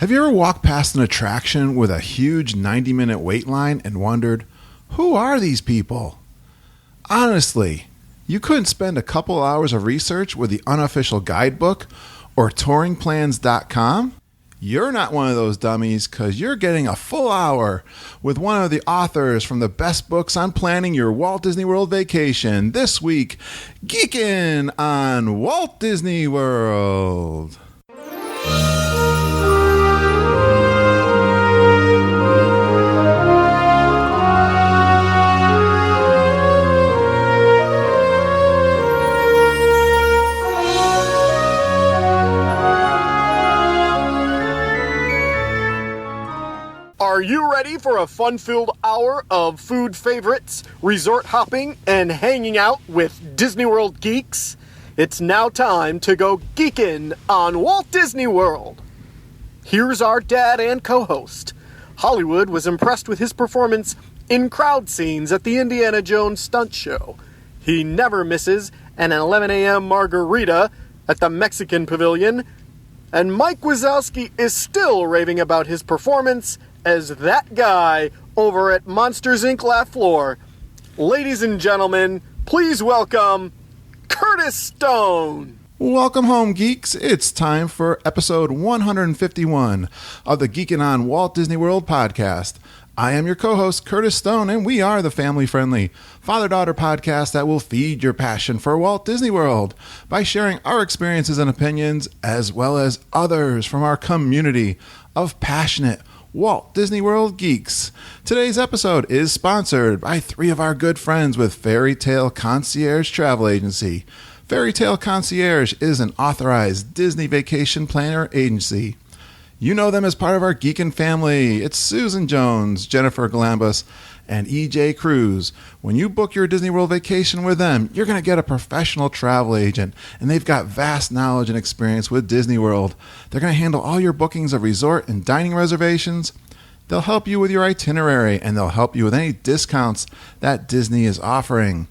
Have you ever walked past an attraction with a huge 90-minute wait line and wondered, who are these people? Honestly, you couldn't spend a couple hours of research with the Unofficial guidebook or touringplans.com? You're not one of those dummies, because you're getting a full hour with one of the authors from the best books on planning your Walt Disney World vacation. This week, Geekin on Walt Disney World. Are you ready for a fun-filled hour of food favorites, resort hopping, and hanging out with Disney World geeks? It's now time to go geekin' on Walt Disney World. Here's our dad and co-host. Hollywood was impressed with his performance in crowd scenes at the Indiana Jones stunt show. He never misses an 11 a.m. margarita at the Mexican Pavilion. And Mike Wazowski is still raving about his performance as that guy over at Monsters, Inc. Laugh Floor. Ladies and gentlemen, please welcome Curtis Stone. Welcome home, geeks. It's time for episode 151 of the Geekin' on Walt Disney World podcast. I am your co-host, Curtis Stone, and we are the family-friendly father-daughter podcast that will feed your passion for Walt Disney World by sharing our experiences and opinions, as well as others from our community of passionate Walt Disney World geeks. Today's episode is sponsored by three of our good friends with Fairy Tale Concierge Travel Agency. Fairy Tale Concierge is an authorized Disney vacation planner agency. You know them as part of our Geekin family. It's Susan Jones, Jennifer Galambos, and EJ Cruz. When you book your Disney World vacation with them, you're going to get a professional travel agent, and they've got vast knowledge and experience with Disney World. They're going to handle all your bookings of resort and dining reservations. They'll help you with your itinerary, and they'll help you with any discounts that Disney is offering.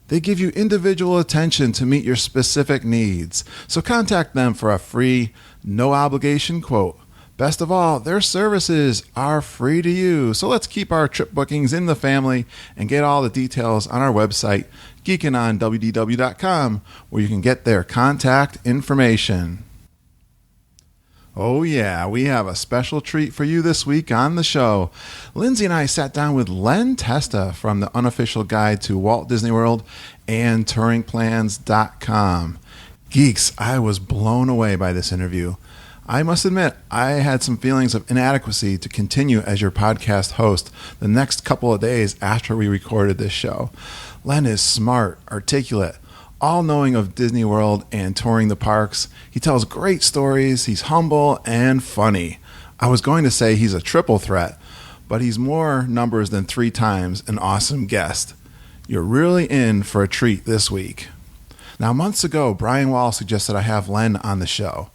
They give you individual attention to meet your specific needs. So contact them for a free, no-obligation quote. Best of all, their services are free to you. So let's keep our trip bookings in the family and get all the details on our website, geekinonwdw.com, where you can get their contact information. Oh yeah, we have a special treat for you this week on the show. Lindsay and I sat down with Len Testa from the Unofficial Guide to Walt Disney World and touringplans.com. Geeks, I was blown away by this interview. I must admit, I had some feelings of inadequacy to continue as your podcast host the next couple of days after we recorded this show. Len is smart, articulate, all-knowing of Disney World and touring the parks. He tells great stories, he's humble and funny. I was going to say he's a triple threat, but he's more numbers than 3 times an awesome guest. You're really in for a treat this week. Now, months ago, Brian Wall suggested I have Len on the show.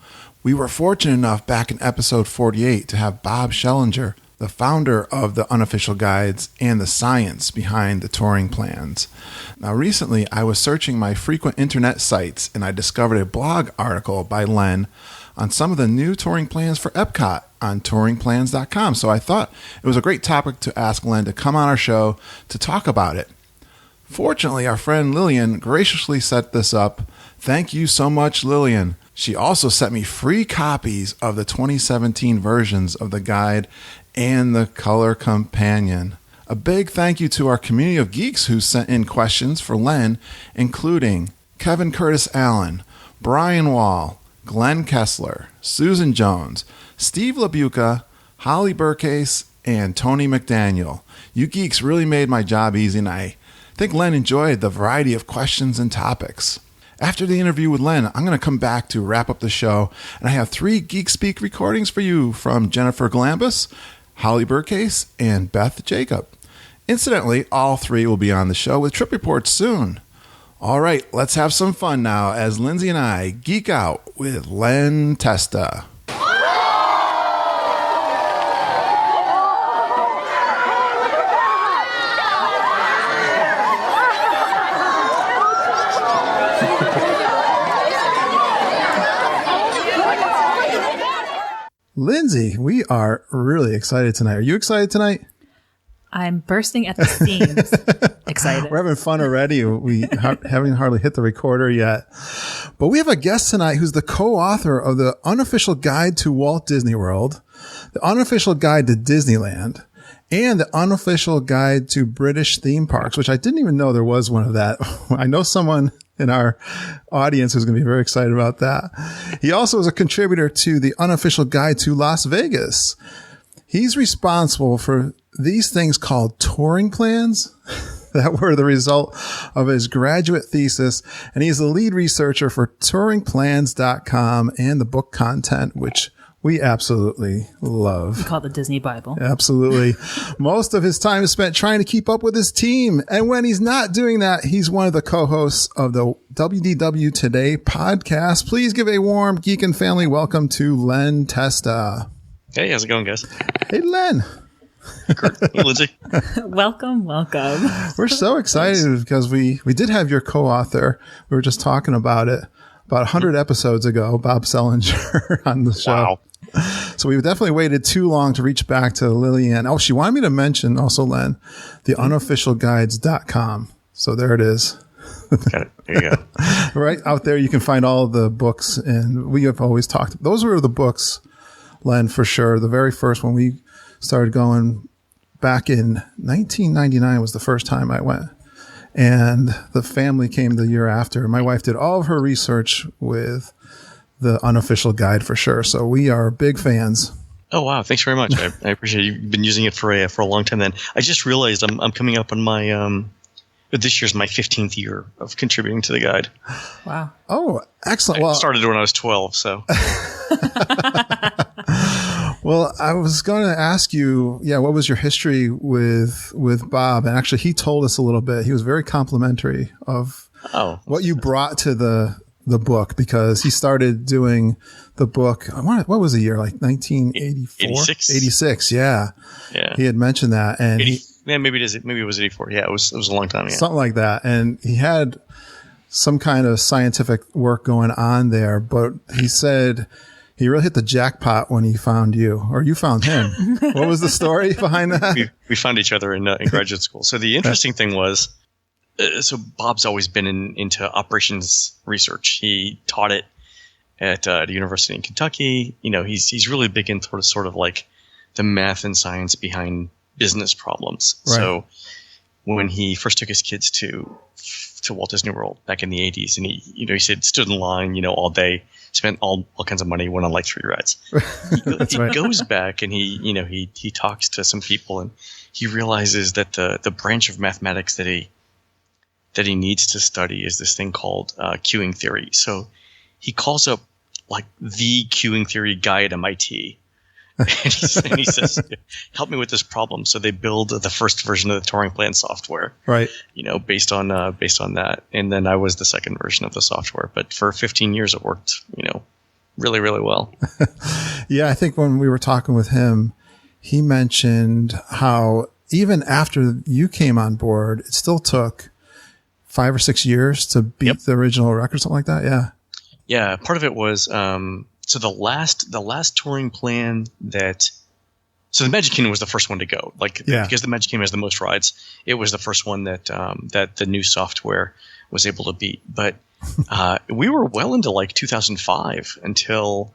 We were fortunate enough back in episode 48 to have Bob Schellinger, the founder of the Unofficial Guides and the science behind the touring plans. Now recently I was searching my frequent internet sites and I discovered a blog article by Len on some of the new touring plans for Epcot on touringplans.com. So I thought it was a great topic to ask Len to come on our show to talk about it. Fortunately, our friend Lillian graciously set this up. Thank you so much, Lillian. She also sent me free copies of the 2017 versions of the guide and the color companion. A big thank you to our community of geeks who sent in questions for Len, including Kevin Curtis Allen, Brian Wall, Glenn Kessler, Susan Jones, Steve LaBuca, Holly Burcase, and Tony McDaniel. You geeks really made my job easy, and I think Len enjoyed the variety of questions and topics. After the interview with Len, I'm going to come back to wrap up the show, and I have 3 Geek Speak recordings for you from Jennifer Galambos, Holly Burcase, and Beth Jacob. Incidentally, all 3 will be on the show with trip reports soon. All right, let's have some fun now as Lindsay and I geek out with Len Testa. Lindsay, we are really excited tonight. Are you excited tonight? I'm bursting at the seams. Excited. We're having fun already. We haven't hardly hit the recorder yet. But we have a guest tonight who's the co-author of the Unofficial Guide to Walt Disney World, the Unofficial Guide to Disneyland, and the Unofficial Guide to British Theme Parks, which I didn't even know there was one of that. I know someone in our audience who's going to be very excited about that. He also is a contributor to the Unofficial Guide to Las Vegas. He's responsible for these things called touring plans that were the result of his graduate thesis. And he's the lead researcher for touringplans.com and the book content, which we absolutely love. We call it the Disney Bible. Absolutely. Most of his time is spent trying to keep up with his team. And when he's not doing that, he's one of the co-hosts of the WDW Today podcast. Please give a warm Geekin family welcome to Len Testa. Hey, how's it going, guys? Hey, Len. Hey, Lindsay. Welcome. We're so excited because we did have your co-author. We were just talking about it about 100 episodes ago, Bob Sellinger on the show. Wow. So we definitely waited too long to reach back to Lillian. Oh, she wanted me to mention also, Len, the unofficialguides.com. So there it is. Got it. There you go. Right out there, you can find all of the books. And we have always talked. Those were the books, Len, for sure. The very first one we started going back in 1999 was the first time I went. And the family came the year after. My wife did all of her research with the Unofficial Guide for sure. So we are big fans. Oh, wow. Thanks very much. I appreciate it. You've been using it for a long time then. I just realized I'm coming up on my this year's my 15th year of contributing to the guide. Wow. Oh, excellent. I started when I was 12, so. Well, I was going to ask you, what was your history with Bob? And actually, he told us a little bit. He was very complimentary of what you brought to the book, because he started doing the book. What was the year? Like 1984? 86, yeah. He had mentioned that. And maybe it was 84. Yeah, it was a long time ago. Something like that. And he had some kind of scientific work going on there, but he said he really hit the jackpot when he found you, or you found him. What was the story behind that? We found each other in graduate school. So the interesting thing was, so Bob's always been into operations research. He taught it at a university in Kentucky. You know, he's really big into sort of like the math and science behind business problems. Right. So when he first took his kids to Walt Disney World back in the 80s, and he said stood in line, all day, spent all kinds of money, went on like 3 rides. He goes back and he talks to some people, and he realizes that the branch of mathematics that he needs to study is this thing called queuing theory. So he calls up like the queuing theory guy at MIT. And he says, help me with this problem. So they build the first version of the touring plan software, right? Based on that. And then I was the second version of the software. But for 15 years, it worked, really, really well. Yeah, I think when we were talking with him, he mentioned how even after you came on board, it still took 5 or 6 years to beat the original record, something like that. Yeah. Yeah. Part of it was, so the last touring plan so the Magic Kingdom was the first one to go, because the Magic Kingdom has the most rides. It was the first one that the new software was able to beat. But we were well into like 2005 until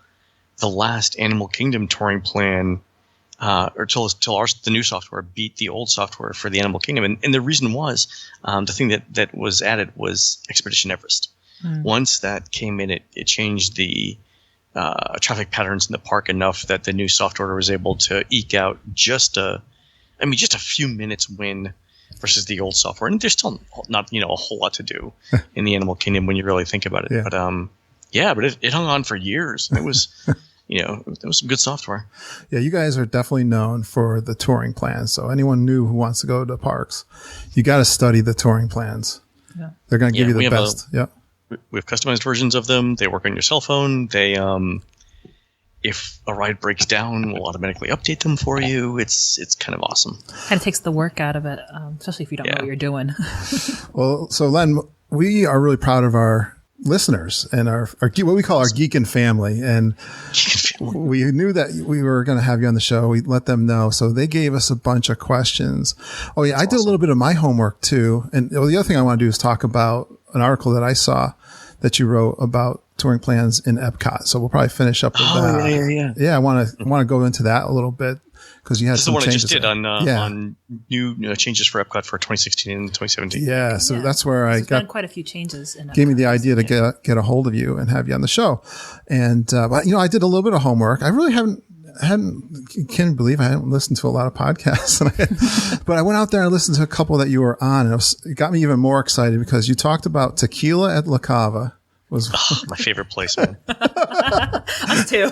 the last Animal Kingdom touring plan, or till the new software beat the old software for the Animal Kingdom. And the reason was the thing that was added was Expedition Everest. Once that came in, it changed the traffic patterns in the park enough that the new software was able to eke out just a few minutes win versus the old software. And there's still not, a whole lot to do in the Animal Kingdom when you really think about it. Yeah. But it hung on for years. It was, it was some good software. Yeah. You guys are definitely known for the touring plans. So anyone new who wants to go to parks, you got to study the touring plans. Yeah. They're going to give you the best. We have customized versions of them. They work on your cell phone. They, if a ride breaks down, we'll automatically update them for you. It's kind of awesome. Kind of takes the work out of it, especially if you don't know what you're doing. Well, so Len, we are really proud of our listeners and our what we call our Geekin family. And we knew that we were going to have you on the show. We let them know. So they gave us a bunch of questions. Oh yeah. I did a little bit of my homework too. And the other thing I want to do is talk about an article that I saw that you wrote about touring plans in Epcot. So we'll probably finish up with that. Yeah. I want to go into that a little bit. Because you had some changes. This is the one I just did on new changes for Epcot for 2016 and 2017. Yeah, so that's where I got quite a few changes. Gave me the idea to get a hold of you and have you on the show. And but I did a little bit of homework. I really can't believe I haven't listened to a lot of podcasts. But I went out there and listened to a couple that you were on, and it got me even more excited because you talked about tequila at La Cava. Was my favorite place, man. Us too.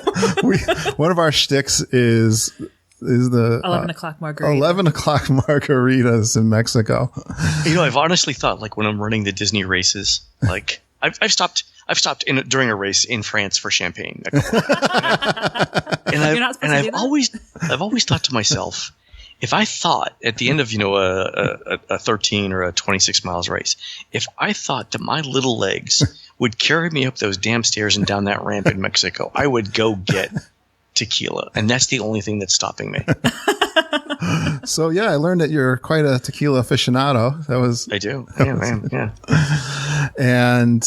One of our shticks is the 11 o'clock margarita. 11 o'clock margaritas in Mexico. I've honestly thought, like, when I'm running the Disney races, like I've stopped during a race in France for champagne. I've always thought to myself, if I thought at the end of a 13 or a 26 miles race, if I thought that my little legs would carry me up those damn stairs and down that ramp in Mexico, I would go get tequila, and that's the only thing that's stopping me. So yeah, I learned that you're quite a tequila aficionado. I do. Yeah, man. Yeah. And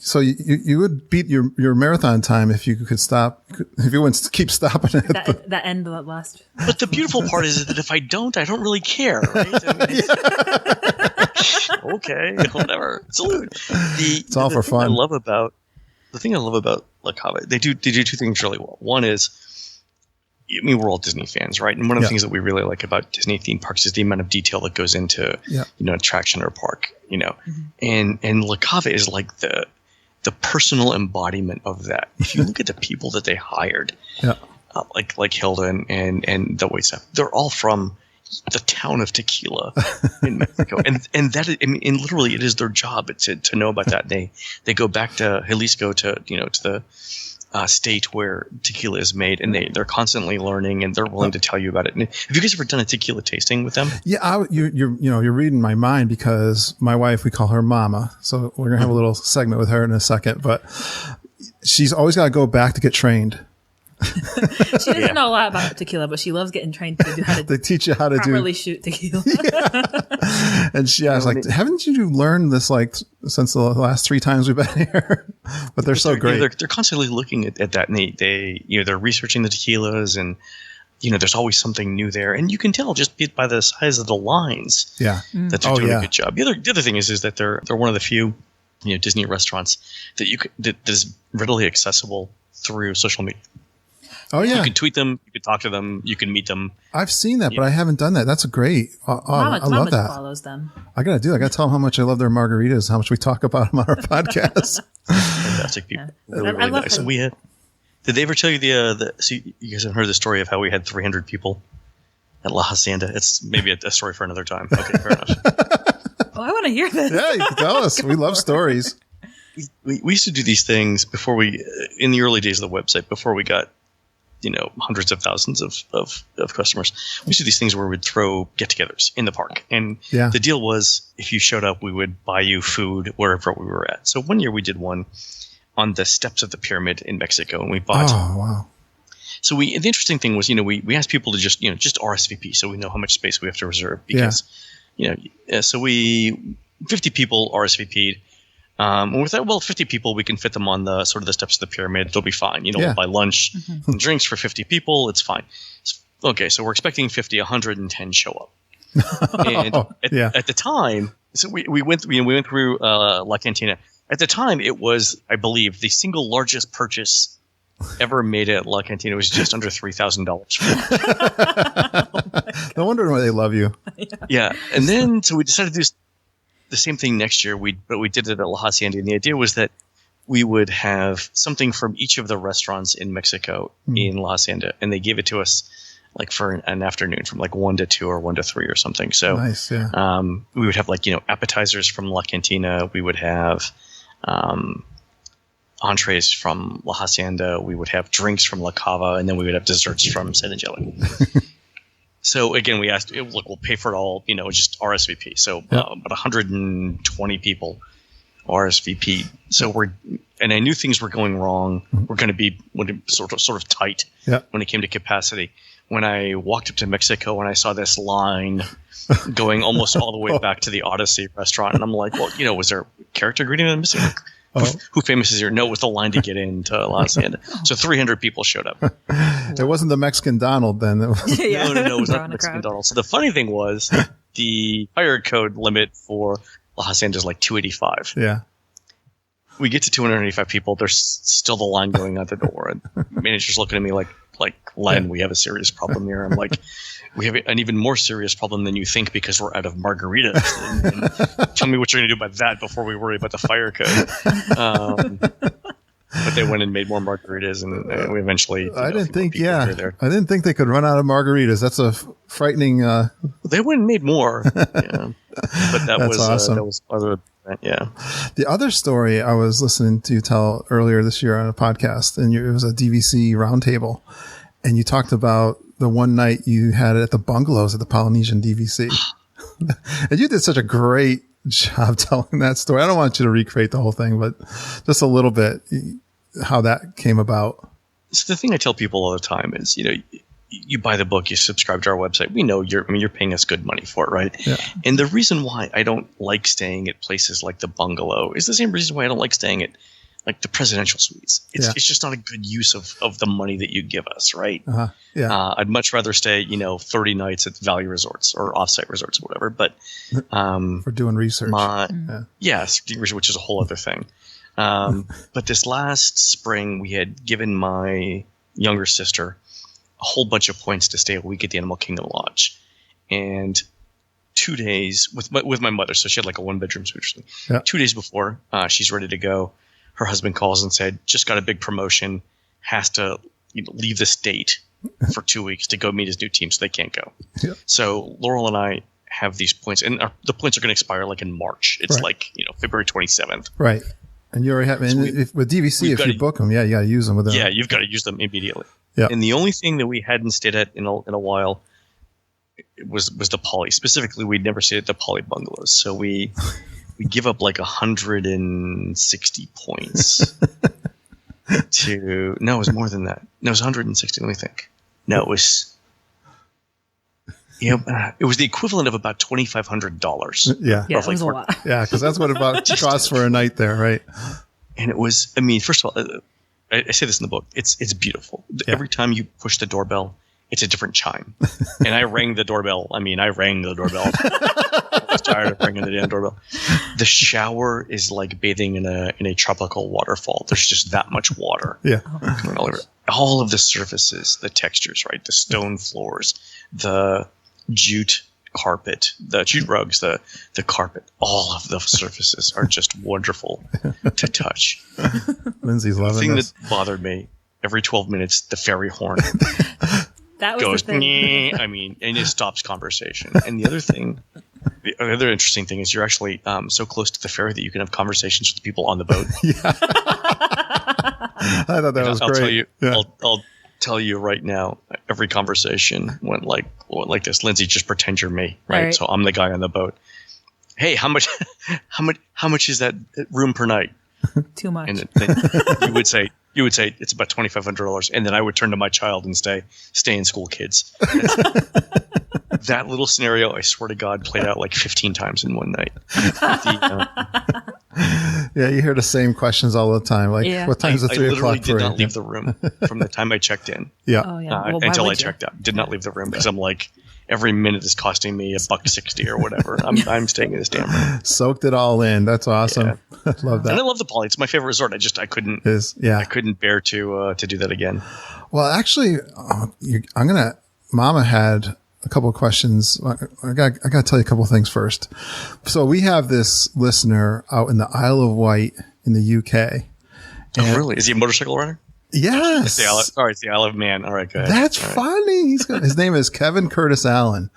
so you would beat your marathon time if you could stop, if you wouldn't keep stopping it. That end of that last. But the beautiful part is that if I don't really care, right? Okay, whatever. Salute. It's all for fun. The thing I love about La Cava, they do two things really well. One is, we're all Disney fans, right? And one of the things that we really like about Disney theme parks is the amount of detail that goes into, attraction or park, And La Cava is like the personal embodiment of that. If you look at the people that they hired, like Hilda and the wait staff, they're all from the town of Tequila in Mexico, and that literally it is their job to know about that. They go back to Jalisco to the state where tequila is made, and they're constantly learning, and they're willing to tell you about it. And have you guys ever done a tequila tasting with them? Yeah, you're reading my mind, because my wife, we call her Mama, so we're gonna have a little segment with her in a second, but she's always got to go back to get trained. She doesn't know a lot about tequila, but she loves getting trained to do how to they teach you how to properly shoot tequila. And I was like, haven't you learned this since the last 3 times we've been here? But they're so great. They're constantly looking at that, and they're researching the tequilas, and there's always something new there, and you can tell just by the size of the lines. Yeah, that they're doing a good job. The other thing is that they're one of the few Disney restaurants that is readily accessible through social media. Oh yeah, you can tweet them, you can talk to them, you can meet them. I've seen that, but I haven't done that. That's great. I love that. Follows them. I gotta tell them how much I love their margaritas, how much we talk about them on our podcast. Fantastic people. Yeah. Really nice. So did they ever tell you so you guys have heard the story of how we had 300 people at La Hacienda? It's maybe a story for another time. Okay, fair enough. Oh, I want to hear this. Yeah, you can tell us. We love stories. We used to do these things in the early days of the website, before we got hundreds of thousands of customers. We used to do these things where we'd throw get-togethers in the park. And the deal was, if you showed up, we would buy you food wherever we were at. So one year we did one on the steps of the pyramid in Mexico, and we bought. Oh, wow. So the interesting thing was, we asked people to just RSVP, so we know how much space we have to reserve, because, so 50 people RSVP'd. And we thought, well, 50 people, we can fit them on the sort of the steps of the pyramid. It'll be fine. We'll buy lunch and drinks for 50 people. It's fine. Okay, so we're expecting 50, 110 show up. And at the time, so we went through La Cantina. At the time, it was, I believe, the single largest purchase ever made at La Cantina. Was just under $3,000. No wonder why they love you. Yeah, and then so we decided to do the same thing next year, but we did it at La Hacienda, and the idea was that we would have something from each of the restaurants in Mexico in La Hacienda, and they gave it to us for an afternoon from 1 to 2 or 1 to 3 or something. So nice, yeah. We would have appetizers from La Cantina. We would have entrees from La Hacienda. We would have drinks from La Cava, and then we would have desserts from San Angelo. So again, we asked, look, we'll pay for it all, just RSVP. So about 120 people RSVP. So and I knew things were going wrong. We're going to be sort of tight when it came to capacity. When I walked up to Mexico and I saw this line going almost all the way back to the Odyssey restaurant, and I'm like, well, was there a character greeting I'm missing? Who famous is here? No, it was the line to get into Los Angeles. So 300 people showed up. It wasn't the Mexican Donald then. No, it was not the Mexican Donald. So the funny thing was the fire code limit for Los Angeles is like 285. Yeah. We get to 285 people. There's still the line going out the door. And the manager's looking at me like, Len, we have a serious problem here. I'm like, we have an even more serious problem than you think because we're out of margaritas. And tell me what you're going to do about that before we worry about the fire code. But they went and made more margaritas, and we eventually. I didn't think they could run out of margaritas. That's a frightening. They went and made more. Yeah. But that was awesome. That was other. Yeah. The other story I was listening to you tell earlier this year on a podcast, and it was a DVC roundtable, and you talked about the one night you had it at the bungalows at the Polynesian DVC. And you did such a great job telling that story. I don't want you to recreate the whole thing, but just a little bit how that came about. So the thing I tell people all the time is, you buy the book, you subscribe to our website. We know you're paying us good money for it, right? Yeah. And the reason why I don't like staying at places like the bungalow is the same reason why I don't like staying at like the presidential suites. It's just not a good use of the money that you give us, right? Yeah. I'd much rather stay, 30 nights at value resorts or offsite resorts or whatever. But for doing research, which is a whole other thing. But this last spring, we had given my younger sister a whole bunch of points to stay a week at the Animal Kingdom Lodge, and 2 days with my mother. So she had like a 1-bedroom suite or something. Yeah. 2 days before she's ready to go, her husband calls and said, just got a big promotion, has to leave the state for 2 weeks to go meet his new team, so they can't go. Yeah. So Laurel and I have these points, and the points are going to expire like in March. It's February 27th. Right. And you already have, with DVC, if you book them, you got to use them with them. Yeah, you've got to use them immediately. Yeah. And the only thing that we hadn't stayed at in a while was the Poly. Specifically, we'd never stayed at the Poly bungalows. So we give up like 160 points no, it was more than that. No, it was 160. Let me think. No, it was it was the equivalent of about $2,500. Yeah, it was a lot. Yeah, because that's what it costs for a night there, right? And it was. First of all, I say this in the book. It's beautiful. Yeah. Every time you push the doorbell, it's a different chime. And I rang the doorbell. I rang the doorbell. I was tired of ringing the damn doorbell. The shower is like bathing in a tropical waterfall. There's just that much water. Yeah. All of the surfaces, the textures, right? The stone floors, the jute carpet, the jute rugs, the carpet, all of the surfaces are just wonderful to touch. Lindsay's loving the thing this. that bothered me, every 12 minutes, the ferry horn that was goes, the thing. and it stops conversation. And the other interesting thing is you're actually so close to the ferry that you can have conversations with the people on the boat. Yeah. I thought that was great. I'll tell you right now, every conversation went like this. Lindsay, just pretend you're me, right? So I'm the guy on the boat. Hey, how much is that room per night? Too much. And then you would say it's about $2,500, and then I would turn to my child and stay in school, kids. That little scenario, I swear to God, played out like 15 times in one night. Yeah, you hear the same questions all the time. Like, what time is it? 3 o'clock? I literally did not leave the room from the time I checked in. Yeah. Until I checked out. Did not leave the room because I'm like, every minute is costing me $1.60 or whatever. I'm staying in this damn room. Soaked it all in. That's awesome. Yeah. Love that. And I love the Poly. It's my favorite resort. I couldn't bear to do that again. Well, actually, Mama had a couple of questions. I got to tell you a couple of things first. So we have this listener out in the Isle of Wight in the UK. Oh, really? Is he a motorcycle rider? Yes. It's the Isle of Man. All right, go ahead. That's funny. His name is Kevin Curtis Allen.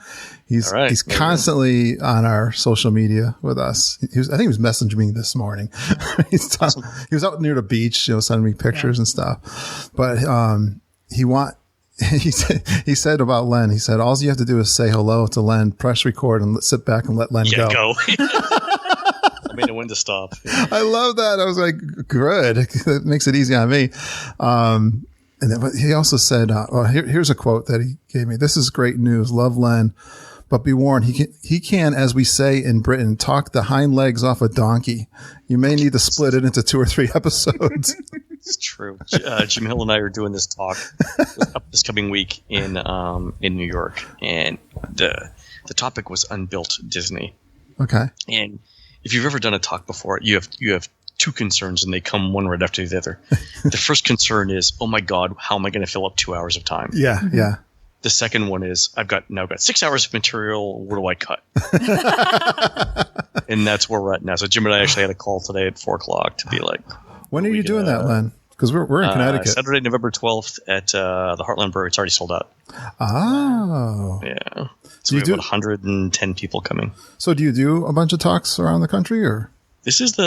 He's constantly on our social media with us. I think he was messaging me this morning. Awesome. He was out near the beach, sending me pictures and stuff. But he said about Len, he said, all you have to do is say hello to Len, press record, and sit back and let Len go. me know when to stop. Yeah. I love that. I was like, good. That makes it easy on me. And then, but he also said, here's a quote that he gave me. This is great news. Love, Len. But be warned, he can, as we say in Britain, talk the hind legs off a donkey. You may need to split it into 2 or 3 episodes. It's true. Jim Hill and I are doing this talk this coming week in New York, and the topic was unbuilt Disney. Okay. And if you've ever done a talk before, you have 2 concerns, and they come one right after the other. The first concern is, oh my God, how am I going to fill up 2 hours of time? Yeah, yeah. The second one is, I've got 6 hours of material. Where do I cut? And that's where we're at now. So Jim and I actually had a call today at 4:00 to be like, when are you doing that, Len? Because we're in Connecticut. Saturday, November 12th at the Heartland Brewery. It's already sold out. Oh. Yeah. So we have about 110 people coming. So do you do a bunch of talks around the country, or? This is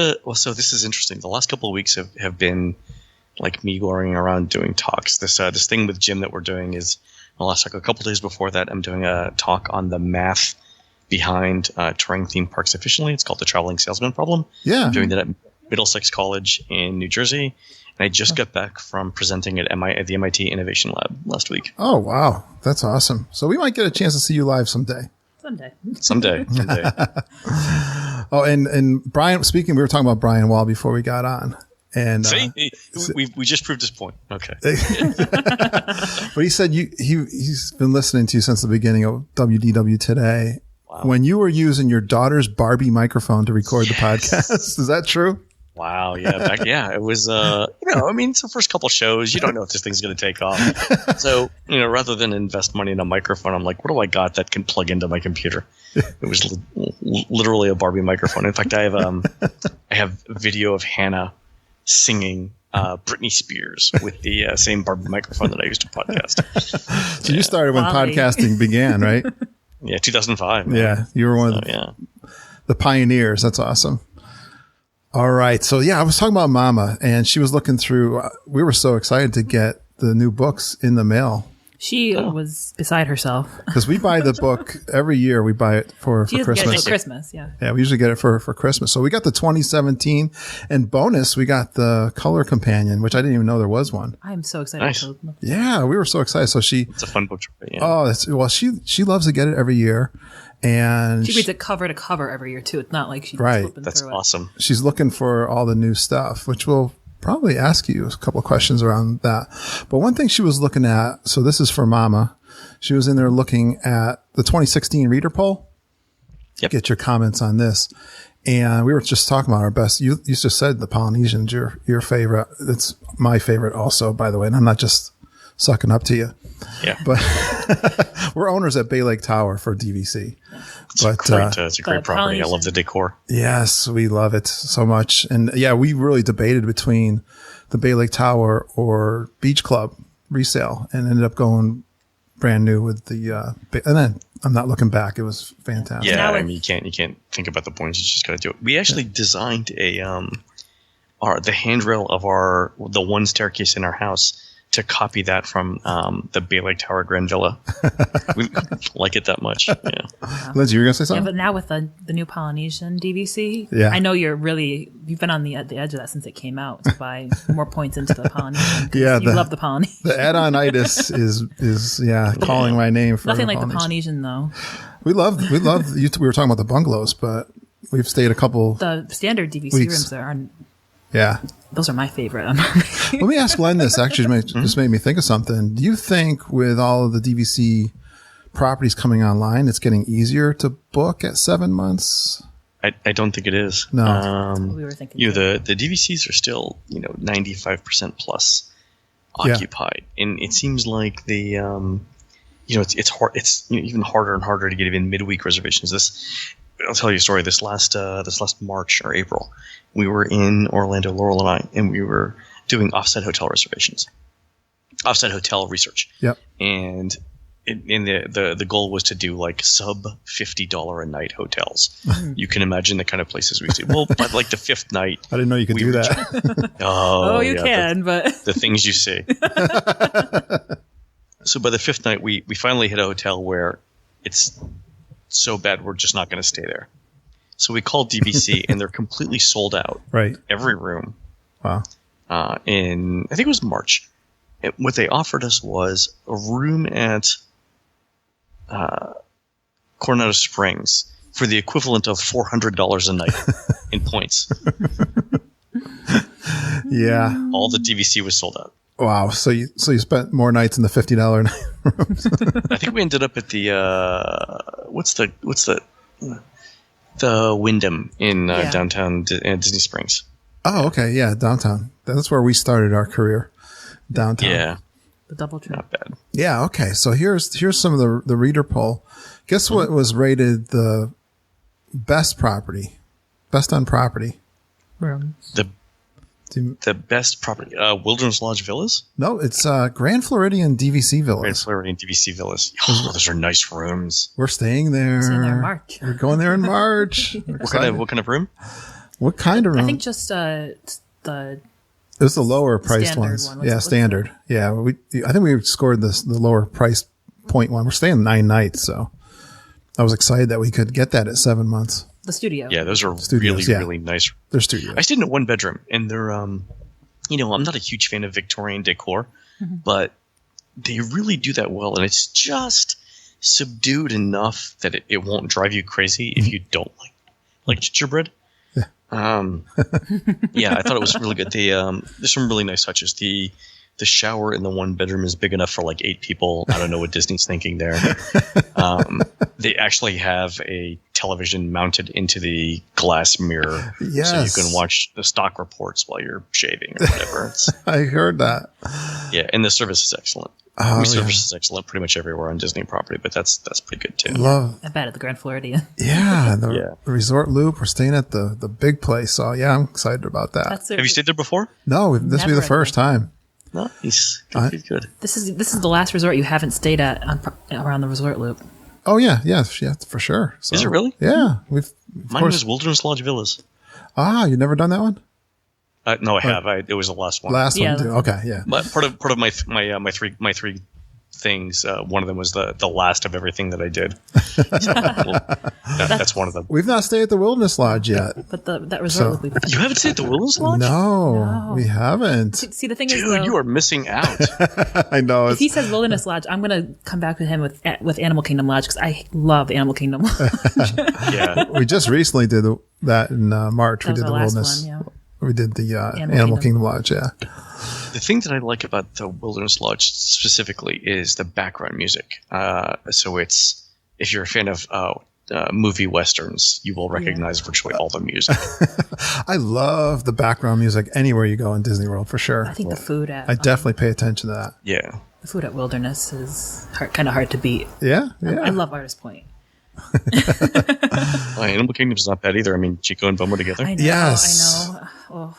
interesting. The last couple of weeks have been like me going around doing talks. This thing with Jim that we're doing is, a couple days before that, I'm doing a talk on the math behind touring theme parks efficiently. It's called the Traveling Salesman Problem. Yeah. I'm doing that at Middlesex College in New Jersey. And I just got back from presenting at the MIT Innovation Lab last week. Oh, wow. That's awesome. So we might get a chance to see you live someday. Someday. Oh, and Brian, we were talking about Brian Wall before we got on. And see, we just proved his point. Okay. But he said he's been listening to you since the beginning of WDW today. Wow. When you were using your daughter's Barbie microphone to record the podcast. Is that true? Wow. Yeah. It was, it's the first couple shows. You don't know if this thing's going to take off. So, rather than invest money in a microphone, I'm like, what do I got that can plug into my computer? It was literally a Barbie microphone. In fact, I have video of Hannah singing Britney Spears with the same Barbie microphone that I used to podcast. So you started when podcasting began, right? Yeah, 2005. Man. Yeah, you were one of the pioneers. That's awesome. All right. So, I was talking about Mama, and she was looking through. We were so excited to get the new books in the mail. She was beside herself. Because we buy the book every year. We buy it for Christmas. Get it for Christmas, yeah. Yeah, we usually get it for Christmas. So we got the 2017, and bonus, we got the color companion, which I didn't even know there was one. I'm so excited. Nice. Yeah, we were so excited. So it's a fun book to read. Yeah. She loves to get it every year. And she reads it cover to cover every year too. It's not like she's flipping That's through awesome. She's looking for all the new stuff, which we'll probably ask you a couple of questions around that. But one thing she was looking at, so this is for Mama. She was in there looking at the 2016 reader poll. Yep. Get your comments on this. And we were just talking about our best. You just said the Polynesian's your favorite. It's my favorite also, by the way. And I'm not just sucking up to you. Yeah. But we're owners at Bay Lake Tower for DVC. It's a great property. I love the decor. Yes, we love it so much. And we really debated between the Bay Lake Tower or Beach Club resale and ended up going brand new with the, and then I'm not looking back. It was fantastic. Yeah. You can't think about the points. You just got to do it. We actually designed the handrail of the one staircase in our house to copy that from the Bay Lake Tower Grand Villa. We like it that much. Yeah. Lindsay, you were going to say something? Yeah, but now with the new Polynesian DVC, I know you've been on the edge of that since it came out to buy more points into the Polynesian. You love the Polynesian. The add-on-itis is calling my name for nothing like the Polynesian though. We love we were talking about the bungalows, but we've stayed a couple. The standard DVC weeks. rooms there are. Yeah. Those are my favorite. Let me ask Len this. Actually, just made me think of something. Do you think with all of the DVC properties coming online, it's getting easier to book at 7 months? I don't think it is. No. We were thinking. The DVCs are still 95% plus occupied, and it seems like the it's hard. It's even harder and harder to get even midweek reservations. I'll tell you a story. This last March or April, we were in Orlando, Laurel and I, and we were doing offsite hotel reservations, offsite hotel research. Yep. And the goal was to do like sub $50 a night hotels. You can imagine the kind of places we see. Well, by like the fifth night, I didn't know you could do that. You can, but the things you see. So by the fifth night, we finally hit a hotel where it's so bad we're just not going to stay there. So we called DVC, and they're completely sold out. Right. Every room. Wow. In, I think it was March. And what they offered us was a room at Coronado Springs for the equivalent of $400 a night in points. Yeah. All the DVC was sold out. Wow. So you spent more nights in the $50 night rooms. I think we ended up at the the Wyndham in downtown Disney Springs. Oh, okay. Yeah, downtown. That's where we started our career. Downtown. Yeah. The double trip. Not bad. Yeah. Okay. So here's some of the reader poll. Guess what was rated the best on property? Rooms. The best property, Wilderness Lodge Villas? No, it's Grand Floridian DVC Villas. Grand Floridian DVC Villas. Oh, those are nice rooms. We're staying there. Staying there in March. We're going there in March. What kind of room? What kind of room? I think just the. It was the lower priced ones. Yeah, standard. Yeah, I think we scored the lower price point one. We're staying 9 nights, so I was excited that we could get that at 7 months. The studio. Yeah, those are Studios, really nice. They're studios. I stayed in a 1-bedroom, and they're, I'm not a huge fan of Victorian decor, but they really do that well, and it's just subdued enough that it won't drive you crazy if you don't like gingerbread. Yeah. Yeah, I thought it was really good. There's some really nice touches. The shower in the 1-bedroom is big enough for like 8 people. I don't know what Disney's thinking there. They actually have a television mounted into the glass mirror, yes. So you can watch the stock reports while you're shaving or whatever. I heard that. Yeah, and the service is excellent. Service is excellent pretty much everywhere on Disney property, but that's pretty good too. I bet at the Grand Floridian. Yeah, the resort loop. We're staying at the big place, so yeah, I'm excited about that. Have you stayed there before? No, this will be the first time. Nice. Good. This is the last resort you haven't stayed at around the resort loop. Oh yeah, for sure. So, is it really? Yeah, Mine was Wilderness Lodge Villas. You never done that one? No, I have. It was the last one. Last one too. Okay, yeah. But part of my three things. One of them was the last of everything that I did. So, that's one of them. We've not stayed at the Wilderness Lodge yet. But that resort loop. You haven't stayed at the Wilderness Lodge? No, we haven't. See, the thing is, though, you are missing out. I know. If he says Wilderness Lodge, I'm going to come back with him with Animal Kingdom Lodge because I love Animal Kingdom Lodge. Yeah, we just recently did that in March. We did the Wilderness. One, yeah. We did the Animal Kingdom Lodge. Yeah. The thing that I like about the Wilderness Lodge specifically is the background music. So it's, if you're a fan of movie westerns, you will recognize virtually all the music. I love the background music anywhere you go in Disney World for sure. I think the food at I definitely pay attention to that. Yeah, the food at Wilderness is kind of hard to beat. Yeah. I love Artist Point. Animal Kingdom's not bad either. I mean, Chico and Bum were together. I know, yes. I know. Oh.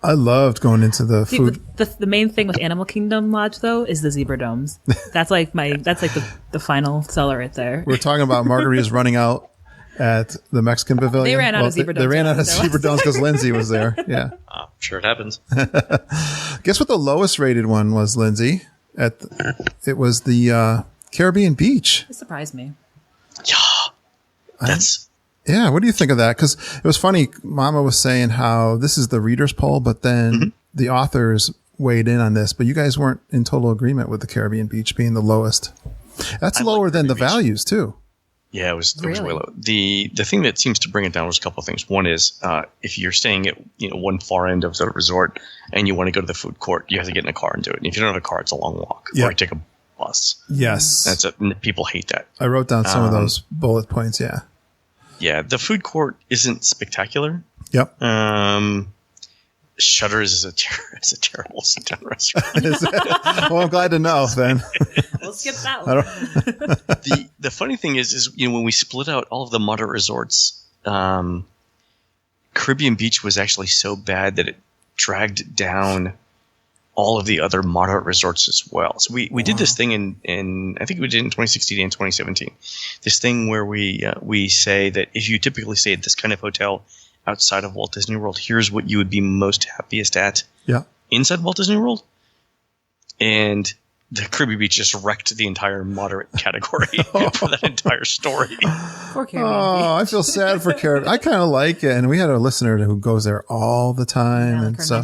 I loved going into the food. The main thing with Animal Kingdom Lodge though is the zebra domes. That's like the final seller right there. We're talking about margaritas running out at the Mexican Pavilion. They ran out of zebra domes. They ran out of zebra domes because Lindsay was there. Yeah. Sure it happens. Guess what the lowest rated one was, Lindsay? It was the Caribbean Beach. It surprised me. Yeah. Yeah, what do you think of that? Because it was funny. Mama was saying how this is the reader's poll, but then the authors weighed in on this. But you guys weren't in total agreement with the Caribbean Beach being the lowest. That's lower than the values too. Yeah, it was way low. The thing that seems to bring it down was a couple of things. One is if you're staying at one far end of the resort and you want to go to the food court, you have to get in a car and do it. And if you don't have a car, it's a long walk. Or you take a bus. Yes, people hate that. I wrote down some of those bullet points. Yeah. Yeah, the food court isn't spectacular. Yep. Shutters is a terrible sit-down restaurant. Well, I'm glad to know then. We'll skip that one. The funny thing is when we split out all of the moderate resorts, Caribbean Beach was actually so bad that it dragged down all of the other moderate resorts as well. So we did this thing in I think we did in 2016 and 2017. This thing where we say that if you typically stay at this kind of hotel outside of Walt Disney World, here's what you would be most happiest at inside Walt Disney World. And the Caribbean Beach just wrecked the entire moderate category for that entire story. Poor Caribbean Beach. I feel sad for Caribbean. I kind of like it, and we had a listener who goes there all the time, and so.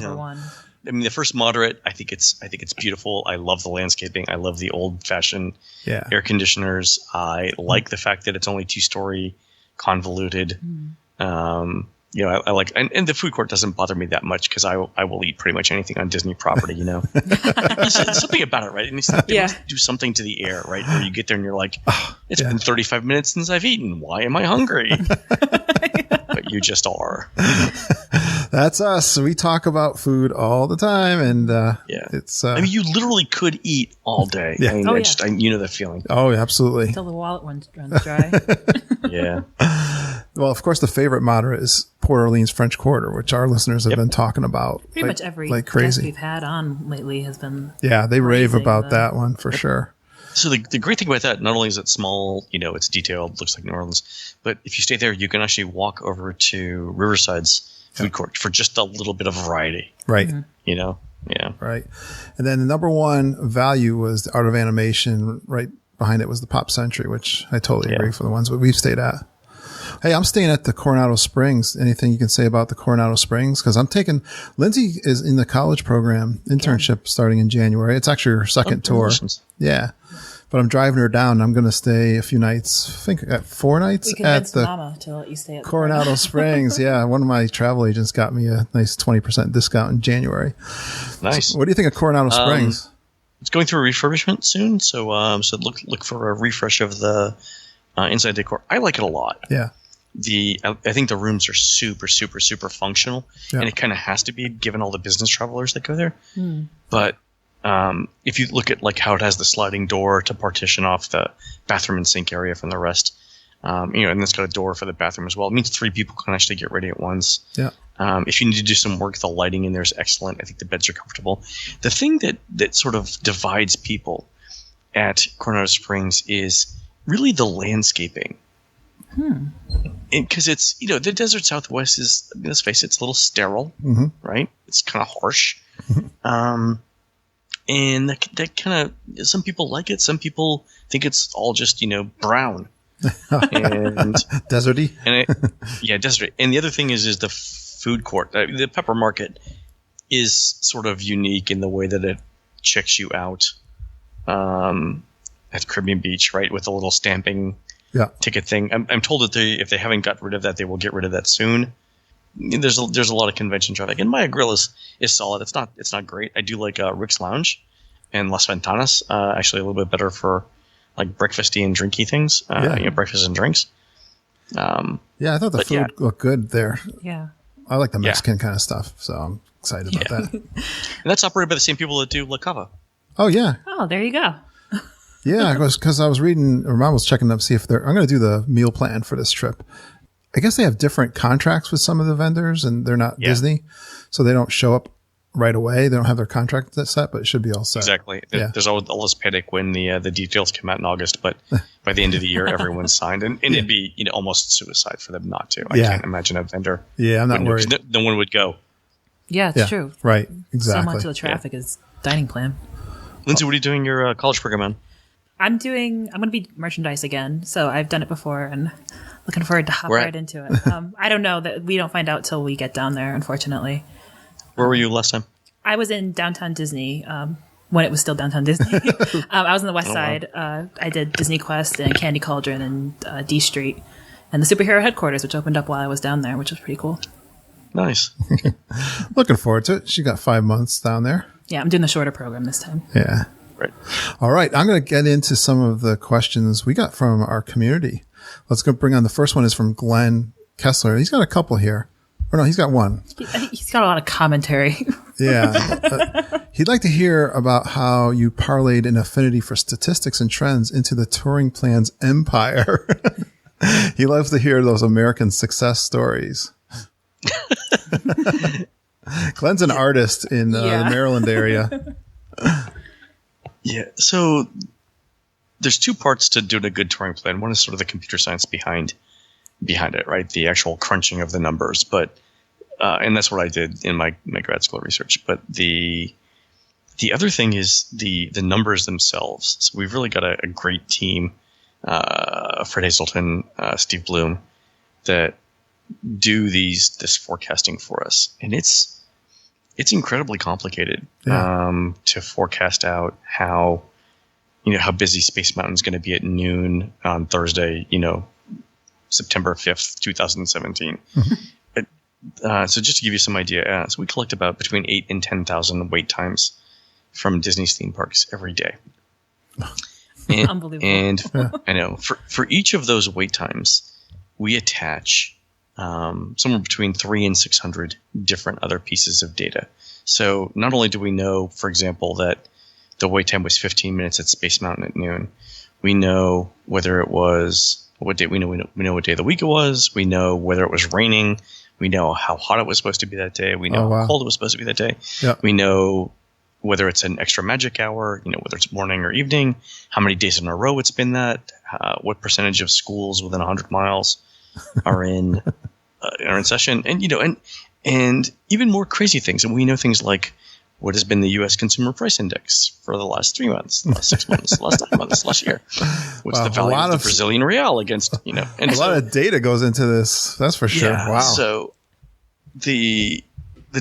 I mean, the first moderate, I think it's beautiful. I love the landscaping. I love the old-fashioned air conditioners. I like the fact that it's only 2-story, convoluted. I like, and the food court doesn't bother me that much because I will eat pretty much anything on Disney property. There's something about it, right? And they must do something to the air, right? Where you get there and you're like, it's been 35 minutes since I've eaten. Why am I hungry? But you just are. That's us. We talk about food all the time, and it's. I mean, you literally could eat all day. Yeah. I mean, you know the feeling. Oh, absolutely. Until the wallet runs dry. Yeah. Well, of course, the favorite moderate is Port Orleans French Quarter, which our listeners have been talking about. Pretty much every crazy. guest we've had on lately has been. Yeah, they rave about that one for sure. So the great thing about that, not only is it small, it's detailed, looks like New Orleans, but if you stay there, you can actually walk over to Riverside's food court for just a little bit of variety. Right. Yeah. Right. And then the number one value was the Art of Animation. Right behind it was the Pop Century, which I totally agree for the ones that we've stayed at. Hey, I'm staying at the Coronado Springs. Anything you can say about the Coronado Springs? Because Lindsay is in the college program internship starting in January. It's actually her second tour. Yeah. But I'm driving her down. I'm going to stay a few nights. I think 4 nights at the Mama to let you stay at Coronado Springs. Yeah. One of my travel agents got me a nice 20% discount in January. Nice. So what do you think of Coronado Springs? It's going through a refurbishment soon. So look for a refresh of the inside decor. I like it a lot. Yeah. I think the rooms are super, super, super functional, and it kind of has to be given all the business travelers that go there. But if you look at like how it has the sliding door to partition off the bathroom and sink area from the rest, and it's got a door for the bathroom as well. It means 3 people can actually get ready at once. Yeah. If you need to do some work, the lighting in there is excellent. I think the beds are comfortable. The thing that sort of divides people at Coronado Springs is really the landscaping. Because it's, the desert Southwest is, let's face it, it's a little sterile, right? It's kind of harsh. And that kind of, some people like it. Some people think it's all just, brown. And deserty. Deserty. And the other thing is the food court. The Pepper Market is sort of unique in the way that it checks you out at Caribbean Beach, right? With a little stamping ticket thing. I'm told that if they haven't got rid of that, they will get rid of that soon. There's a lot of convention traffic, and Maya Grill is solid. It's not great. I do like Rick's Lounge and Las Ventanas. Actually, a little bit better for like breakfasty and drinky things. Breakfast and drinks. I thought the food looked good there. Yeah, I like the Mexican kind of stuff, so I'm excited about that. And that's operated by the same people that do La Cava. Oh yeah. Oh, there you go. Yeah, because I was reading, or Mom was checking up to see if I'm going to do the meal plan for this trip. I guess they have different contracts with some of the vendors, and they're not Disney, so they don't show up right away. They don't have their contract set, but it should be all set. Exactly. Yeah. There's all this panic when the details come out in August, but by the end of the year, everyone's signed, and it'd be almost suicide for them not to. I can't imagine a vendor. Yeah, I'm not worried. No one would go. Yeah, it's true. Right. Exactly. So much of the traffic is dining plan. Lindsay, what are you doing your college program on? I'm going to be merchandise again. So I've done it before and looking forward to hop right into it. I don't know that we don't find out till we get down there, unfortunately. Where were you last time? I was in downtown Disney when it was still downtown Disney. I was on the west side. I did Disney Quest and Candy Cauldron and D Street and the superhero headquarters, which opened up while I was down there, which was pretty cool. Nice. Looking forward to it. She got 5 months down there. Yeah, I'm doing the shorter program this time. Yeah. Right. All right. I'm going to get into some of the questions we got from our community. Let's go bring on the first one is from Glenn Kessler. He's got a couple here. Or no, he's got one. He's got a lot of commentary. Yeah. He'd like to hear about how you parlayed an affinity for statistics and trends into the touring plans empire. He loves to hear those American success stories. Glenn's an artist in the Maryland area. Yeah, so there's 2 parts to doing a good touring plan. One is sort of the computer science behind it, right? The actual crunching of the numbers, but and that's what I did in my grad school research. But the The other thing is the numbers themselves. So we've really got a great team, Fred Hazelton, Steve Bloom, that do this forecasting for us, and it's incredibly complicated to forecast out how busy Space Mountain's going to be at noon on Thursday, September 5th, 2017. So just to give you some idea, so we collect about between 8,000 and 10,000 wait times from Disney's theme parks every day. And, Unbelievable. And I know for each of those wait times, we attach somewhere between 300 and 600 different other pieces of data. So not only do we know, for example, that the wait time was 15 minutes at Space Mountain at noon, we know whether it was what day. We know what day of the week it was. We know whether it was raining. We know how hot it was supposed to be that day. We know how cold it was supposed to be that day. Yep. We know whether it's an extra magic hour, whether it's morning or evening, how many days in a row it's been that, what percentage of schools within 100 miles are in session, and even more crazy things. And we know things like what has been the U.S. Consumer Price Index for the last 3 months, the last 6 months, the last 9 months, last year. What's the value of the Brazilian real against, and a lot of data goes into this. That's for sure. Yeah, wow. So the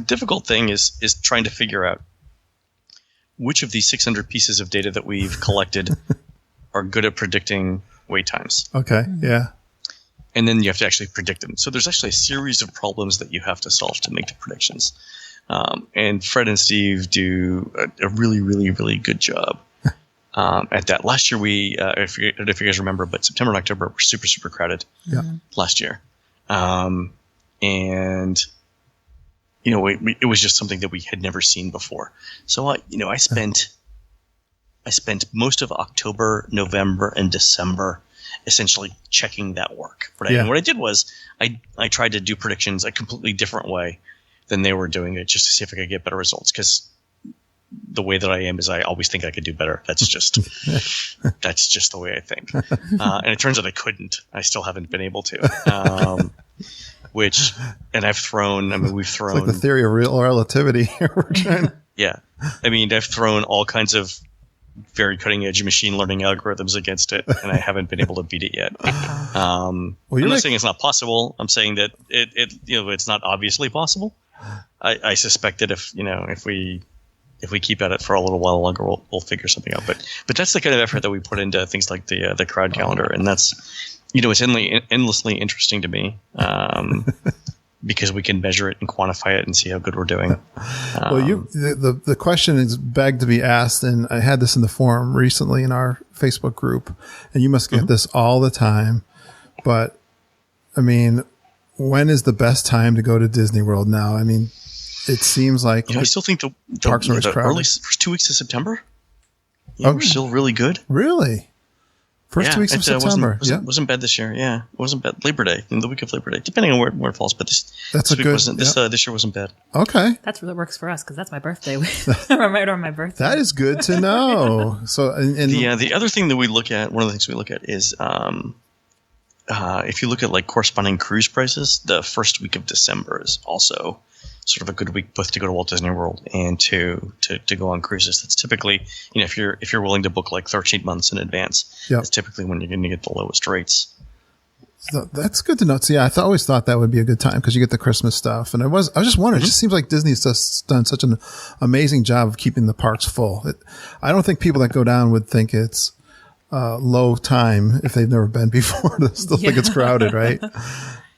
difficult thing is trying to figure out which of these 600 pieces of data that we've collected are good at predicting wait times. Okay. Yeah. And then you have to actually predict them. So there's actually a series of problems that you have to solve to make the predictions. And Fred and Steve do a really, really, really good job at that. Last year, I don't know if you guys remember, but September and October were super, super crowded last year. And it was just something that we had never seen before. So I spent most of October, November, and December essentially checking that work. Right? Yeah. And what I did was I tried to do predictions a completely different way than they were doing it, just to see if I could get better results. Because the way that I am is I always think I could do better. That's just the way I think. And it turns out I couldn't. I still haven't been able to. We've thrown. It's like the theory of real relativity. We're trying. Yeah, I've thrown all kinds of very cutting edge machine learning algorithms against it, and I haven't been able to beat it yet. I'm not saying it's not possible. I'm saying that it's not obviously possible. I suspect that if we keep at it for a little while longer, we'll figure something out. But that's the kind of effort that we put into things like the crowd calendar, and that's it's endlessly interesting to me. Because we can measure it and quantify it and see how good we're doing. Well, the question is begged to be asked, and I had this in the forum recently in our Facebook group, and you must get this all the time. But when is the best time to go to Disney World now? It seems like I still think the parks are crowded. Early first 2 weeks of September. We're still really good. Really? First 2 weeks of September. Wasn't bad this year. Yeah, it wasn't bad. Labor Day, the week of Labor Day, depending on where it falls. But this year wasn't bad. Okay, that works for us because that's my birthday. Right on my birthday. That is good to know. So, the other thing that we look at, one of the things we look at is if you look at corresponding cruise prices, the first week of December is also sort of a good week both to go to Walt Disney World and to go on cruises. That's typically, if you're willing to book 13 months in advance, that's typically when you're going to get the lowest rates. So that's good to know. So I always thought that would be a good time because you get the Christmas stuff. And I was just wondering, it just seems like Disney's just done such an amazing job of keeping the parks full. I don't think people that go down would think it's low time if they've never been before. They still think it's crowded, right?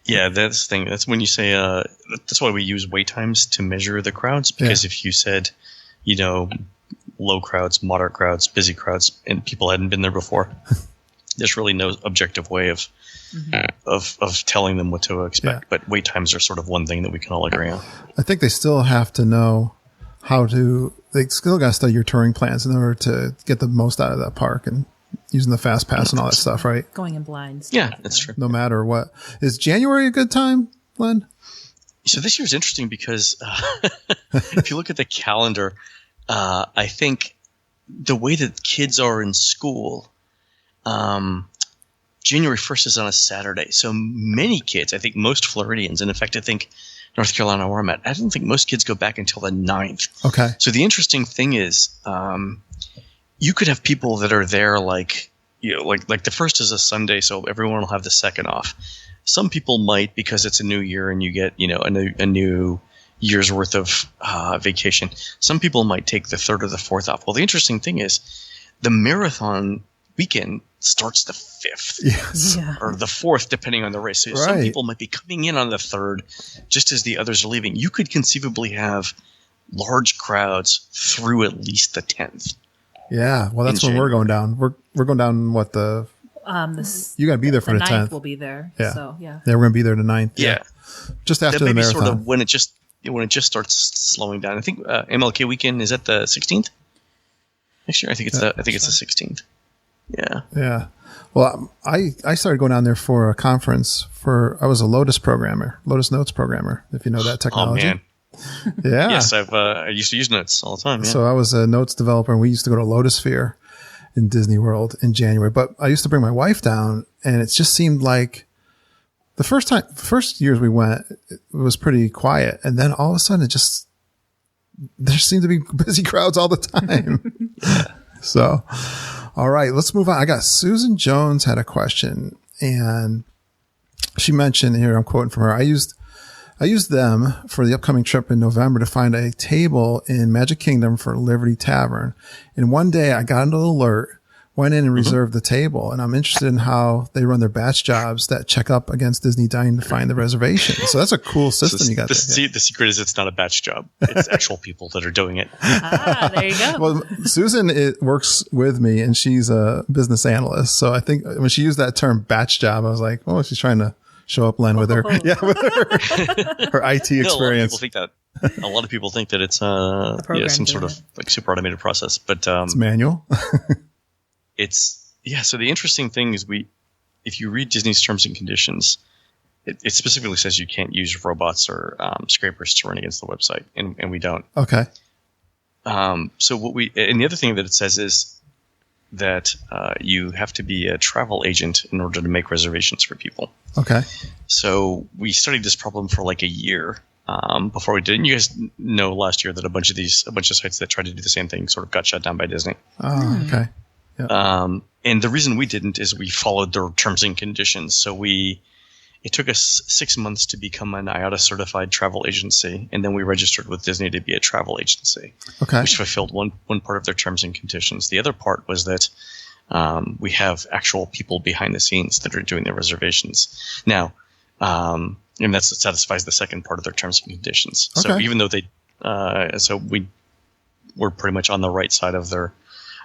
Yeah, that's the thing. That's when you say that's why we use wait times to measure the crowds. Because if you said, low crowds, moderate crowds, busy crowds, and people hadn't been there before, there's really no objective way of telling them what to expect. Yeah. But wait times are sort of one thing that we can all agree on. I think they still have to know they still got to study your touring plans in order to get the most out of that park and using the fast pass and all that stuff, right? Going in blinds. Yeah, that's true. No matter what. Is January a good time, Len? So this year's interesting because if you look at the calendar, I think the way that kids are in school, January 1st is on a Saturday. So many kids, I think most Floridians, and in fact I think North Carolina, where I'm at, I don't think most kids go back until the 9th. Okay. So the interesting thing is, you could have people that are there like the first is a Sunday, so everyone will have the second off. Some people might, because it's a new year and you get, a new year's worth of vacation. Some people might take the 3rd or the 4th off. Well, the interesting thing is the marathon weekend starts the 5th. Yes. Yeah. Or the 4th, depending on the race. So some people might be coming in on the 3rd just as the others are leaving. You could conceivably have large crowds through at least the 10th. Yeah. Well, that's when we're going down. We're going down you got to be there for the 10th. We'll be there. Yeah. So, yeah. Yeah, we're going to be there the 9th. Yeah. Just after that the may marathon. Be sort of when it just starts slowing down. I think MLK weekend is at the 16th next year. I think it's the 16th. Yeah. Yeah. Well, I started going down there for a conference I was a Lotus Notes programmer, if you know that technology. Oh, man. Yeah. Yes, I used to use Notes all the time. Yeah. So I was a Notes developer, and we used to go to Lotus Sphere in Disney World in January. But I used to bring my wife down, and it just seemed like the first years we went, it was pretty quiet. And then all of a sudden there seemed to be busy crowds all the time. Yeah. So, all right, let's move on. I got Susan Jones had a question, and she mentioned here, I'm quoting from her, I used them for the upcoming trip in November to find a table in Magic Kingdom for Liberty Tavern. And one day I got an alert, went in and reserved the table. And I'm interested in how they run their batch jobs that check up against Disney Dine to find the reservation. So that's a cool system you got there. The secret is it's not a batch job. It's actual people that are doing it. There you go. Well, Susan works with me, and she's a business analyst. So I think when she used that term batch job, I was like, oh, she's trying to show up Len with her, with her IT experience. A lot of people think that it's some sort of like super automated process, but it's manual. So the interesting thing is if you read Disney's terms and conditions, it specifically says you can't use robots or scrapers to run against the website, and we don't. Okay. And the other thing that it says is that you have to be a travel agent in order to make reservations for people. Okay. So we studied this problem for like a year before we did. And you guys know last year that a bunch of sites that tried to do the same thing sort of got shut down by Disney. Oh, okay. Yep. And the reason we didn't is we followed their terms and conditions. So it took us 6 months to become an IATA certified travel agency, and then we registered with Disney to be a travel agency, which fulfilled one part of their terms and conditions. The other part was that we have actual people behind the scenes that are doing the reservations now, and that satisfies the second part of their terms and conditions. Okay. So even though we're pretty much on the right side of their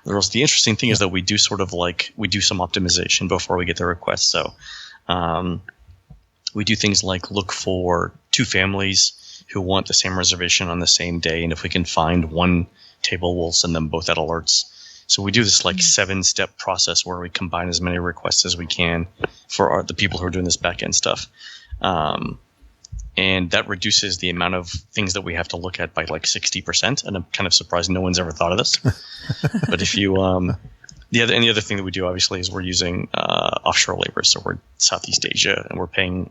rules. The interesting thing is that we do some optimization before we get the request. So we do things like look for 2 families who want the same reservation on the same day, and if we can find one table, we'll send them both at alerts. So we do this 7-step process where we combine as many requests as we can for the people who are doing this back-end stuff. And that reduces the amount of things that we have to look at by 60%. And I'm kind of surprised no one's ever thought of this. But if you, the other thing that we do obviously is we're using offshore labor. So we're Southeast Asia, and we're paying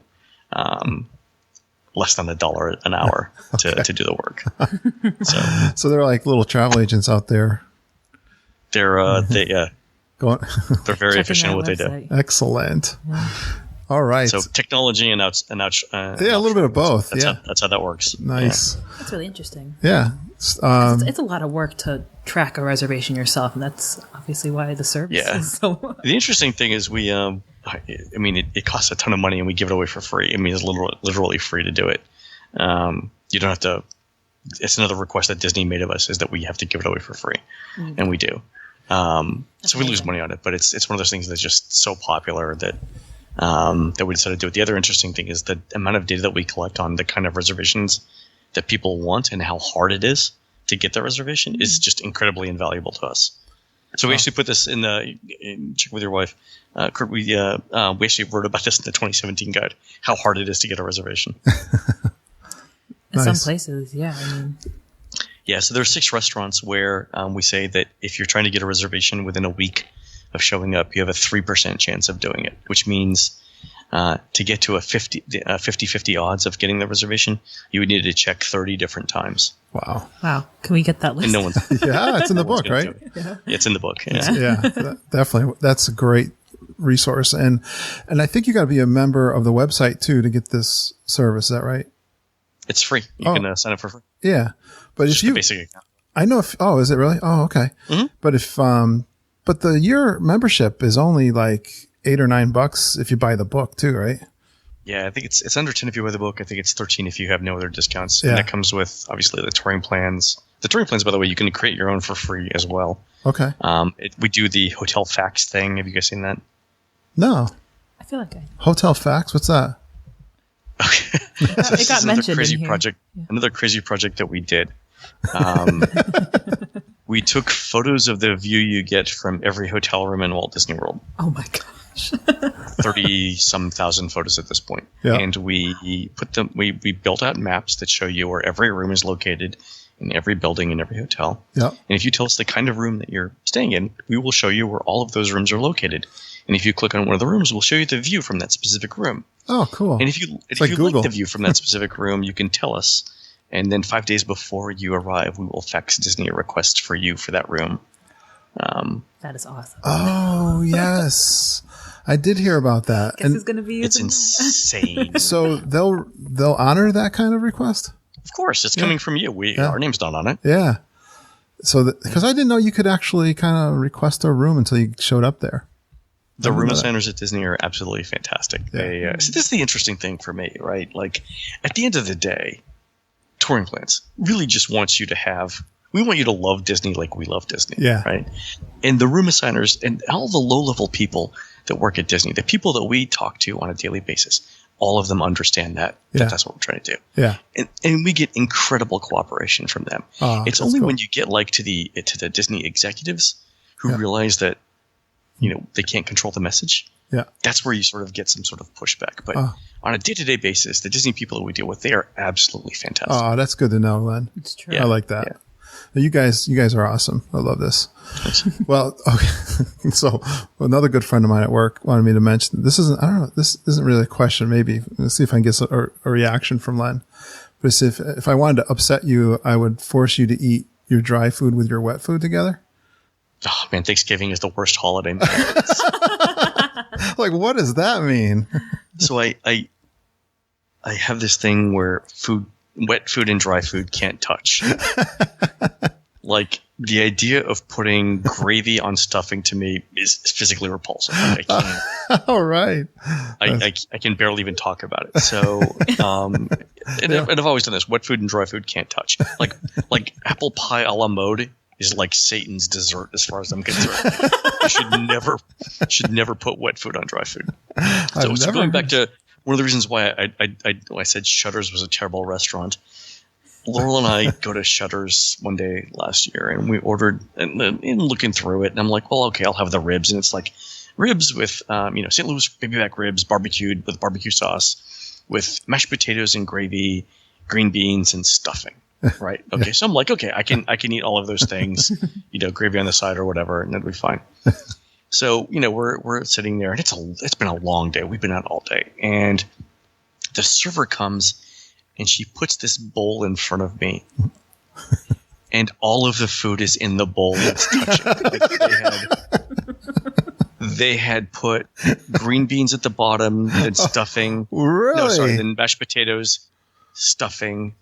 less than $1 an hour to do the work. So they're like little travel agents out there. They're they're very efficient at what they do. Excellent. Yeah. All right. So technology and a little bit of both. That's how that works. Nice. Yeah. That's really interesting. Yeah. It's a lot of work to track a reservation yourself, and that's obviously why the service is so. The interesting thing is it costs a ton of money, and we give it away for free. I mean, it's literally free to do it. You don't have to. It's another request that Disney made of us, is that we have to give it away for free, and we do. So we lose money on it, but it's one of those things that's just so popular that we decided to do it. The other interesting thing is the amount of data that we collect on the kind of reservations that people want and how hard it is to get the reservation is just incredibly invaluable to us. So we actually put this in check with your wife. Kurt, we actually wrote about this in the 2017 guide, how hard it is to get a reservation. In some places, yeah. So there are 6 restaurants where we say that if you're trying to get a reservation within a week of showing up, you have a 3% chance of doing it, which means to get to a 50-50 odds of getting the reservation, you would need to check 30 different times. Wow. Can we get that list? And no one's Yeah, it's in the book, right? Yeah, it's in the book. Yeah, Yeah, definitely. That's a great resource. And I think you got to be a member of the website too to get this service. Is that right? it's free. You can sign up for free. Yeah. But Just if you, the basic account. I know if, oh, is it really? Oh, okay. Mm-hmm. But if, but the year membership is only like $8 or $9 if you buy the book too, right? Yeah, I think it's under 10 if you buy the book. I think it's 13 if you have no other discounts. Yeah. And that comes with, obviously, the touring plans. The touring plans, by the way, you can create your own for free as well. Okay. We do the hotel fax thing. Have you guys seen that? No. I feel like Hotel fax? What's that? Okay. So it got mentioned crazy in here. project. Yeah. Another crazy project that we did. We took photos of the view you get from every hotel room in Walt Disney World. Oh my gosh. 30-some thousand photos at this point. Yeah. And we put them. We built out maps that show you where every room is located in every building in every hotel. Yeah. And if you tell us the kind of room that you're staying in, we will show you where all of those rooms are located. And if you click on one of the rooms, we'll show you the view from that specific room. Oh, cool. And if you like like the view from that specific room, you can tell us. And then 5 days before you arrive, we will fax Disney a request for you for that room. That is awesome. Oh, yes. I did hear about that. Guess who's going to be It's using insane. So they'll honor that kind of request? Of course, it's coming from you. Our name's not on it. Yeah. So because I didn't know you could actually kind of request a room until you showed up there. The room designers at Disney are absolutely fantastic. Yeah. So this is the interesting thing for me, right? Like, at the end of the day, touring plans really just wants you to have. We want you to love Disney like we love Disney, Yeah. right? And the room designers and all the low-level people that work at Disney, the people that we talk to on a daily basis, all of them understand that that's what we're trying to do. Yeah. And we get incredible cooperation from them. Oh, it's only when you get like to the Disney executives who realize that they can't control the message. Yeah. That's where you sort of get some sort of pushback. But on a day-to-day basis, the Disney people that we deal with, they are absolutely fantastic. Oh, that's good to know, Len. It's true. I like that. Yeah. You guys are awesome. I love this. Well, okay. So another good friend of mine at work wanted me to mention this isn't really a question. Maybe let's see if I can get a reaction from Len. But it's if I wanted to upset you, I would force you to eat your dry food with your wet food together. Oh man, Thanksgiving is the worst holiday. Like, what does that mean? So I have this thing where wet food and dry food can't touch. Like, the idea of putting gravy on stuffing to me is physically repulsive. I can't. All right. I can barely even talk about it. So, and I've always done this. Wet food and dry food can't touch. Like apple pie a la mode is like Satan's dessert as far as I'm concerned. You should never put wet food on dry food. So going back to one of the reasons why I said Shutters was a terrible restaurant. Laurel and I go to Shutters one day last year, and we ordered, and looking through it, and I'm like, well, okay, I'll have the ribs, and it's like ribs with, St. Louis baby back ribs, barbecued with barbecue sauce, with mashed potatoes and gravy, green beans, and stuffing. Right? Okay, so I'm like, okay, I can eat all of those things, gravy on the side or whatever, and that'll be fine. So, we're sitting there, and it's been a long day. We've been out all day, and the server comes. And she puts this bowl in front of me, and all of the food is in the bowl that's touching. Like they had put green beans at the bottom, then stuffing. Really? No, sorry, then mashed potatoes, stuffing,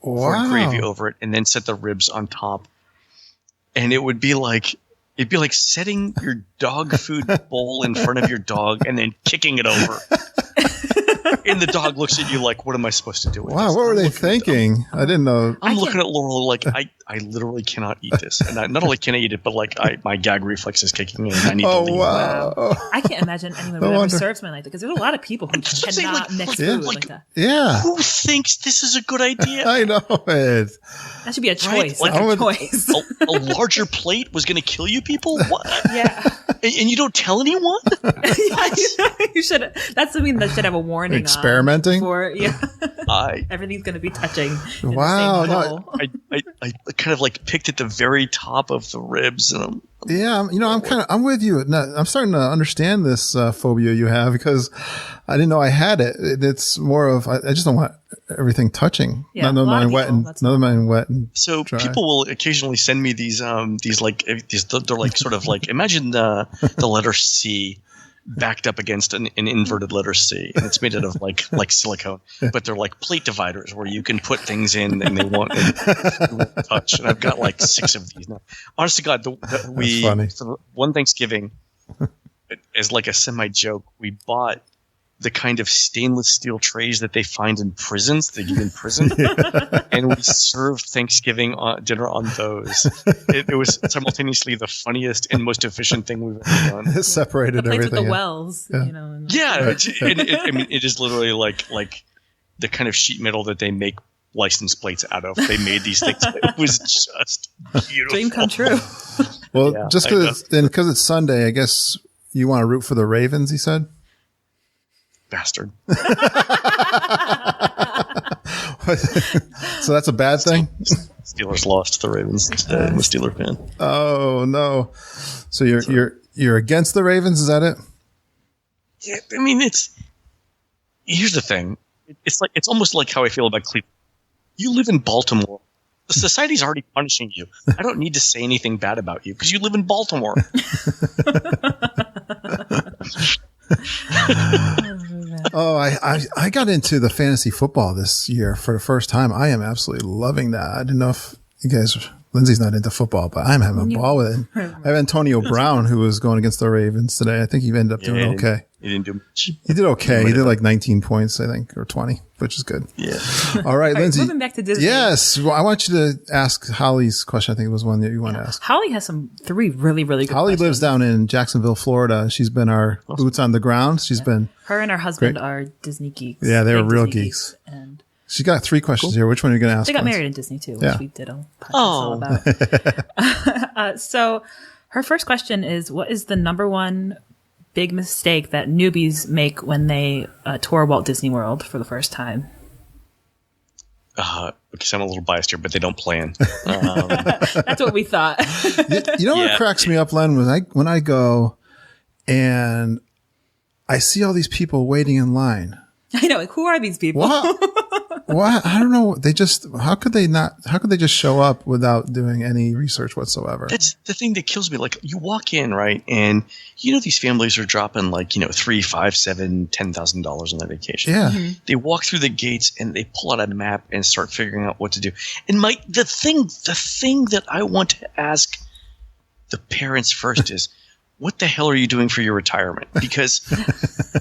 poured gravy over it, and then set the ribs on top. And it'd be like setting your dog food bowl in front of your dog and then kicking it over. And the dog looks at you like, what am I supposed to do with this? Wow, what were they thinking? I didn't know. I'm looking at Laurel like, I literally cannot eat this. And not only can I eat it, but like my gag reflex is kicking in and I need to leave. Wow. I can't imagine anyone would ever serve something like that because there's a lot of people who cannot mix food like that. Yeah. Who thinks this is a good idea? I know it. That should be a choice. Right? Like a choice. A larger plate was going to kill you people? What? Yeah. And you don't tell anyone? You should. That's something that should have a warning. Experimenting? Everything's going to be touching. Wow. I kind of like picked at the very top of the ribs, and Yeah, I'm with you. I'm starting to understand this phobia you have because I didn't know I had it. It's more of I just don't want everything touching. Yeah, none of mine wet and So dry. people will occasionally send me these they're like sort of like imagine the letter C backed up against an inverted letter C, and it's made out of like silicone, but they're like plate dividers where you can put things in and they won't touch. And I've got like 6 of these now. Honest to God, for one Thanksgiving, as like a semi joke, we bought the kind of stainless steel trays that they find in prisons, they give in prison, and we served Thanksgiving dinner on those. It was simultaneously the funniest and most efficient thing we've ever done. It separated the everything. With the wells, It is literally like the kind of sheet metal that they make license plates out of. They made these things. It was just beautiful. Dream come true. Well, just because it's Sunday, I guess you want to root for the Ravens. He said. Bastard. So that's a bad thing? Steelers lost to the Ravens. I'm a Steeler fan. Oh no. So you're against the Ravens, is that it? Yeah, I mean here's the thing. It's almost like how I feel about Cleveland. You live in Baltimore. The society's already punishing you. I don't need to say anything bad about you because you live in Baltimore. Oh, I got into the fantasy football this year for the first time. I am absolutely loving that. I didn't know if you guys, Lindsay's not into football, but I'm having a ball with it. I have Antonio Brown, who was going against the Ravens today. I think he ended up doing okay. He didn't do much. He did okay. He did like 19 points, I think, or 20, which is good. Yeah. All right, Lindsay. Moving back to Disney. Yes. Well, I want you to ask Holly's question. I think it was one that you want to ask. Holly has 3 really, really good Holly questions. lives down in Jacksonville, Florida. She's been our boots on the ground. She's been. Her and her husband are Disney geeks. Yeah, they were Big real Disney geeks. And She got 3 questions here. Which one are you going to ask? they got once? married in Disney too, which Yeah. we did a podcast all about. So her first question is, what is the number one big mistake that newbies make when they tour Walt Disney World for the first time? Because I'm a little biased here, but they don't plan. That's what we thought. You know what cracks me up, Len, when I go and I see all these people waiting in line. I know. Like, who are these people? What? I don't know. How could they just show up without doing any research whatsoever? That's the thing that kills me. Like, you walk in, right, and these families are dropping like $3,000, $5,000, $7,000, $10,000 on their vacation. Yeah. Mm-hmm. They walk through the gates and they pull out a map and start figuring out what to do. And the thing that I want to ask the parents first is, what the hell are you doing for your retirement? Because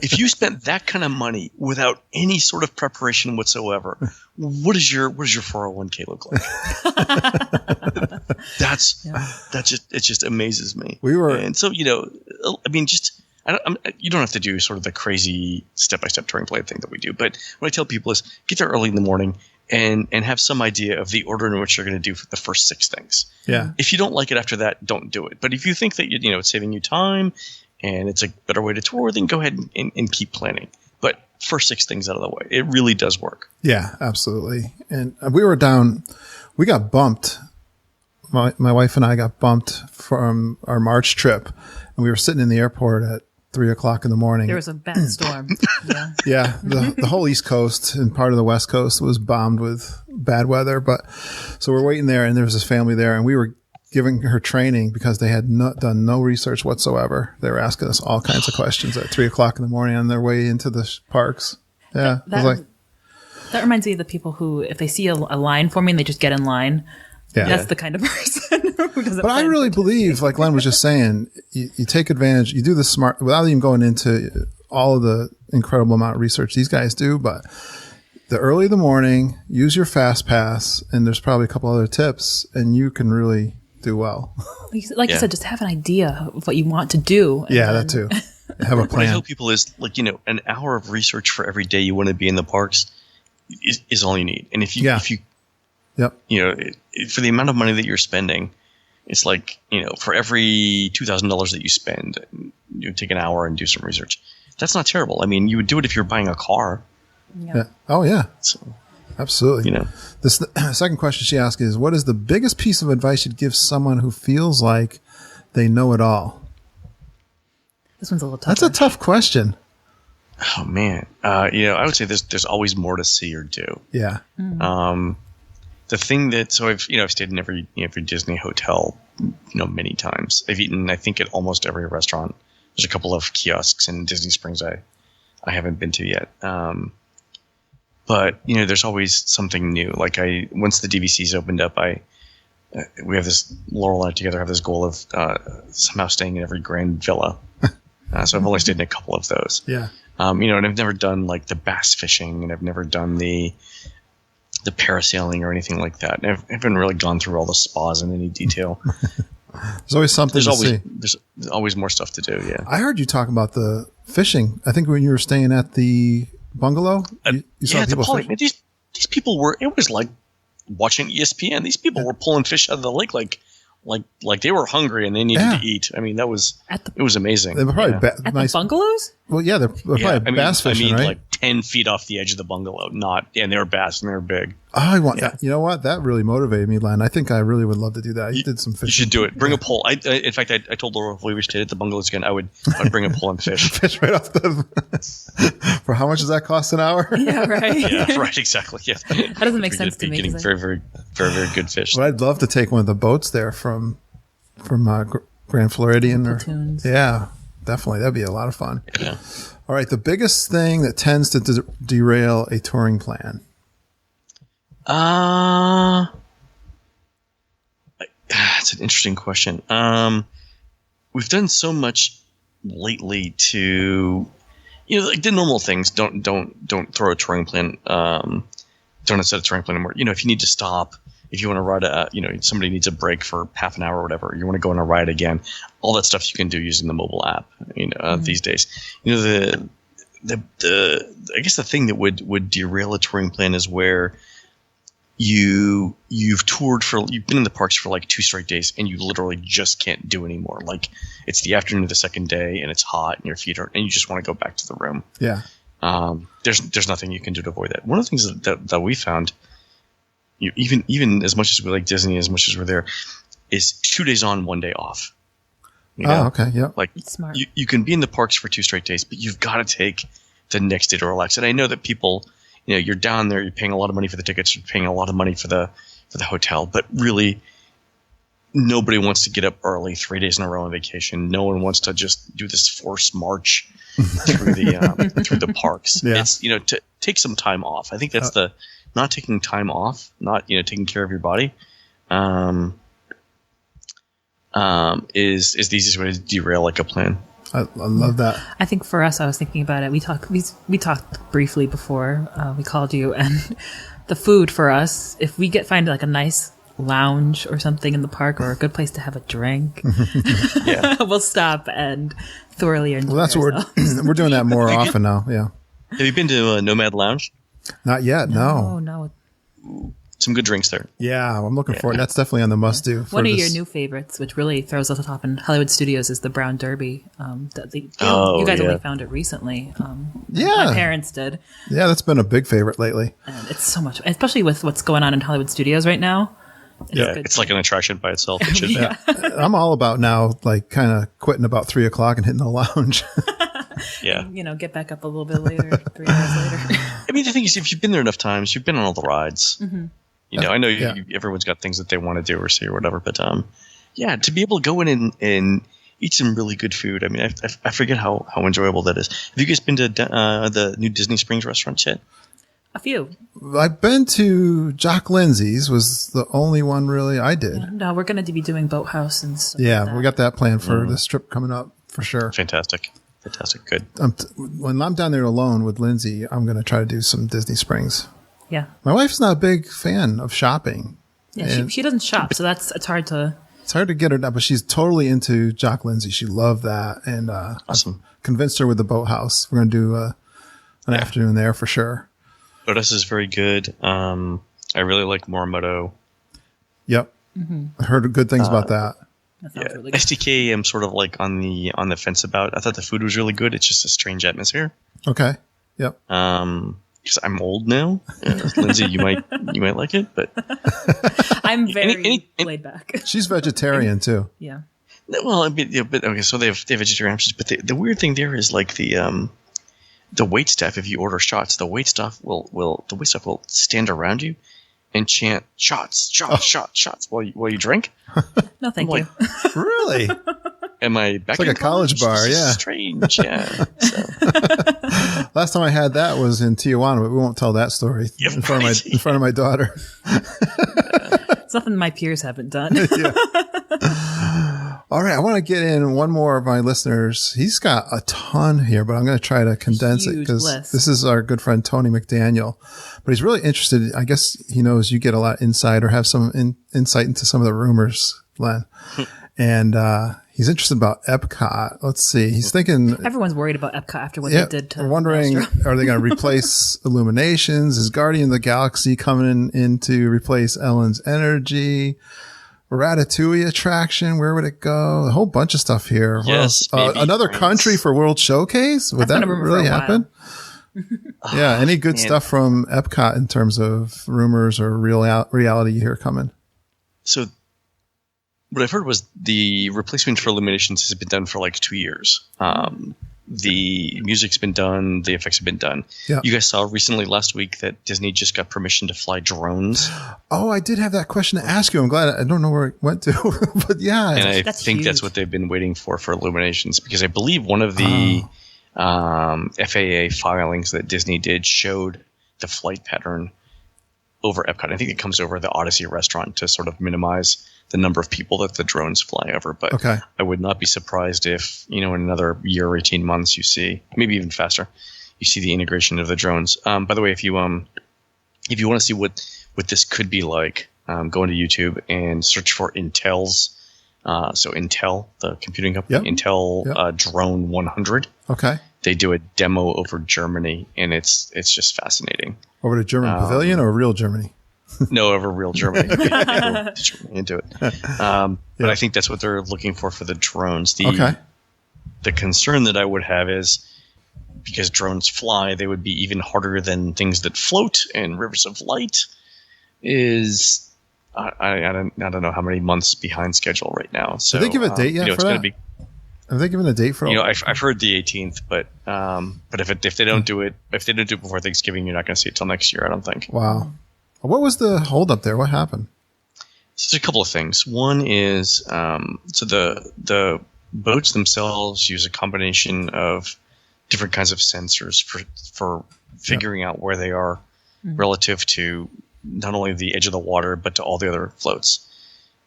if you spent that kind of money without any sort of preparation whatsoever, what does your 401k look like? It just amazes me. And so, I mean, you don't have to do sort of the crazy step-by-step touring plan thing that we do. But what I tell people is get there early in the morning and have some idea of the order in which you're going to do the first 6 things. Yeah. If you don't like it after that, don't do it. But if you think that it's saving you time and it's a better way to tour, then go ahead and keep planning. But first 6 things out of the way. It really does work. Yeah, absolutely. And we got bumped. My wife and I got bumped from our March trip, and we were sitting in the airport at 3:00 in the morning. There was a bad storm. Yeah. Yeah, the whole East Coast and part of the West Coast was bombed with bad weather. But so we're waiting there, and there was this family there, and we were giving her training because they had done no research whatsoever. They were asking us all kinds of questions at 3:00 in the morning on their way into the parks. Yeah, That reminds me of the people who, if they see a line forming, they just get in line. Yeah. That's the kind of person who doesn't. But I really believe, like Len was just saying, you take advantage, you do the smart, without even going into all of the incredible amount of research these guys do, but the early in the morning, use your fast pass, and there's probably a couple other tips, and you can really do well. Like you said, just have an idea of what you want to do. Yeah, that too. Have a What I plan. tell people is, an hour of research for every day you want to be in the parks is all you need. And if you Yep. For the amount of money that you're spending, it's like, for every $2,000 that you spend, you take an hour and do some research. That's not terrible. I mean, you would do it if you're buying a car. Yeah. Oh, yeah. So, absolutely. The second question she asked is, what is the biggest piece of advice you'd give someone who feels like they know it all? This one's a little tough. That's a tough question. Oh man, I would say there's always more to see or do. Yeah. The thing that I've stayed in every Disney hotel, many times. I've eaten, I think, at almost every restaurant. There's a couple of kiosks in Disney Springs I haven't been to yet. But there's always something new. Like once the DVCs opened up, we have this, Laurel and I together have this goal of somehow staying in every Grand Villa. So I've only stayed in a couple of those. Yeah. And I've never done like the bass fishing, and I've never done the parasailing or anything like that. I haven't really gone through all the spas in any detail. There's always something to see. There's always more stuff to do, yeah. I heard you talk about the fishing. I think when you were staying at the bungalow, you saw people fishing. These people were, it was like watching ESPN. These people were pulling fish out of the lake like they were hungry and they needed to eat. I mean, it was amazing. They were probably at the bungalows? Well, yeah, they're probably bass fishing, right? Like 10 feet off the edge of the bungalow. And they were bass and they were big. Oh, I want that. You know what? That really motivated me, Len. I think I really would love to do that. You did some fishing. You should do it. Bring a pole. In fact, I told Laura if we stayed at the bungalows again, I'd bring a pole and fish. Fish right off for how much does that cost an hour? Yeah, right. Yeah, right. Exactly. Yeah. That doesn't make sense to me. Getting very, very, very, very good fish. Well, I'd love to take one of the boats there from Grand Floridian. Yeah, definitely. That'd be a lot of fun. Yeah. All right. The biggest thing that tends to derail a touring plan. It's an interesting question. We've done so much lately to, like the normal things. Don't throw a touring plan. Don't set a touring plan anymore. If you need to stop, if you want to ride somebody needs a break for half an hour or whatever, you want to go on a ride again, all that stuff you can do using the mobile app, these days. I guess the thing that would derail a touring plan is where you've been in the parks for like 2 straight days and you literally just can't do anymore. Like it's the afternoon of the second day and it's hot and your feet hurt and you just want to go back to the room. Yeah. There's nothing you can do to avoid that. One of the things that we found, even as much as we like Disney, as much as we're there, is 2 days on, 1 day off. Oh, okay. Yeah. Like smart. You can be in the parks for 2 straight days, but you've got to take the next day to relax. And I know that people, you're down there, you're paying a lot of money for the tickets, you're paying a lot of money for the hotel, but really nobody wants to get up early 3 days in a row on vacation. No one wants to just do this forced march through the parks. Yeah. It's, to take some time off. I think that's not taking time off, not, taking care of your body, is the easiest way to derail like a plan. I love that. I think for us, I was thinking about it. We talked briefly before we called you, and the food for us, if we find like a nice lounge or something in the park or a good place to have a drink, we'll stop and thoroughly enjoy. Well, that's what we're doing that more often now. Yeah. Have you been to Nomad Lounge? Not yet. No. Some good drinks there. Yeah, I'm looking for it. That's definitely on the must-do. One of your new favorites, which really throws us off in Hollywood Studios, is the Brown Derby. You guys only found it recently. My parents did. Yeah, that's been a big favorite lately. And it's so much, especially with what's going on in Hollywood Studios right now. It's like an attraction by itself. It should be. I'm all about now, like kind of quitting about 3 o'clock and hitting the lounge. Yeah. And, get back up a little bit later, 3 hours later. I mean, the thing is, if you've been there enough times, you've been on all the rides. Mm-hmm. I know everyone's got things that they want to do or see or whatever, but to be able to go in and eat some really good food. I mean, I forget how enjoyable that is. Have you guys been to the new Disney Springs restaurant yet? A few. I've been to Jock Lindsay's, was the only one really I did. Yeah, no, we're going to be doing Boathouse and stuff. Yeah, like that. We got that planned for this trip coming up for sure. Fantastic. Good. When I'm down there alone with Lindsay, I'm going to try to do some Disney Springs. Yeah. My wife's not a big fan of shopping. Yeah, she doesn't shop, so it's hard to... It's hard to get her down, but she's totally into Jock Lindsay. She loved that. And awesome. I've convinced her with the Boathouse. We're going to do an afternoon there for sure. Boathouse is very good. I really like Morimoto. Yep. Mm-hmm. I heard good things about that. Really good. SDK, I'm sort of like on the fence about. I thought the food was really good. It's just a strange atmosphere. Okay. Yep. Because I'm old now. Lindsay, you might like it, but I'm very laid back. She's vegetarian too. Yeah. Well, I mean, but okay, so they have vegetarian options, but the weird thing there is like the wait staff. If you order shots, the wait staff will stand around you and chant shots while you drink. No, thank you. Really? Am I back? It's like in a college bar, This is yeah. strange, yeah. So. Last time I had that was in Tijuana, but we won't tell that story in front of my daughter. It's nothing my peers haven't done. Yeah. All right, I want to get in one more of my listeners. He's got a ton here, but I'm going to try to condense it because this is our good friend Tony McDaniel. But he's really interested. I guess he knows you get a lot of insight or have some insight into some of the rumors, Len. And he's interested about Epcot. Let's see. He's thinking everyone's worried about Epcot after what they did to I'm wondering, Maelstrom. are they going to replace Illuminations? Is Guardian of the Galaxy coming in to replace Ellen's Energy? Ratatouille attraction, where would it go? A whole bunch of stuff here. Yes, another country for World Showcase? Would that really happen? Yeah, any good stuff from Epcot in terms of rumors or reality you hear coming? So what I've heard was the replacement for Illuminations has been done for like 2 years. The music's been done. The effects have been done. Yeah. You guys saw recently last week that Disney just got permission to fly drones. Oh, I did have that question to ask you. I'm glad I don't know where it went to, but yeah. And I think that's what they've been waiting for Illuminations, because I believe one of the FAA filings that Disney did showed the flight pattern over Epcot. I think it comes over the Odyssey restaurant to sort of minimize the number of people that the drones fly over. But I would not be surprised if, in another year or 18 months you see, maybe even faster, you see the integration of the drones. By the way, if you want to see what this could be like, go into YouTube and search for Intel's, so Intel, the computing company, Intel Drone 100. Okay. They do a demo over Germany, and it's just fascinating. Over to German Pavilion or real Germany? No, over real Germany. They go into it. But I think that's what they're looking for the drones. The concern that I would have is, because drones fly, they would be even harder than things that float and rivers of light. Is I don't know how many months behind schedule right now. So did they give a date yet for that? Have they given a date for? I've heard the 18th, but if they don't do it before Thanksgiving, you're not going to see it till next year. I don't think. Wow. What was the holdup there? What happened? So there's a couple of things. One is so the boats themselves use a combination of different kinds of sensors for figuring out where they are relative to not only the edge of the water but to all the other floats.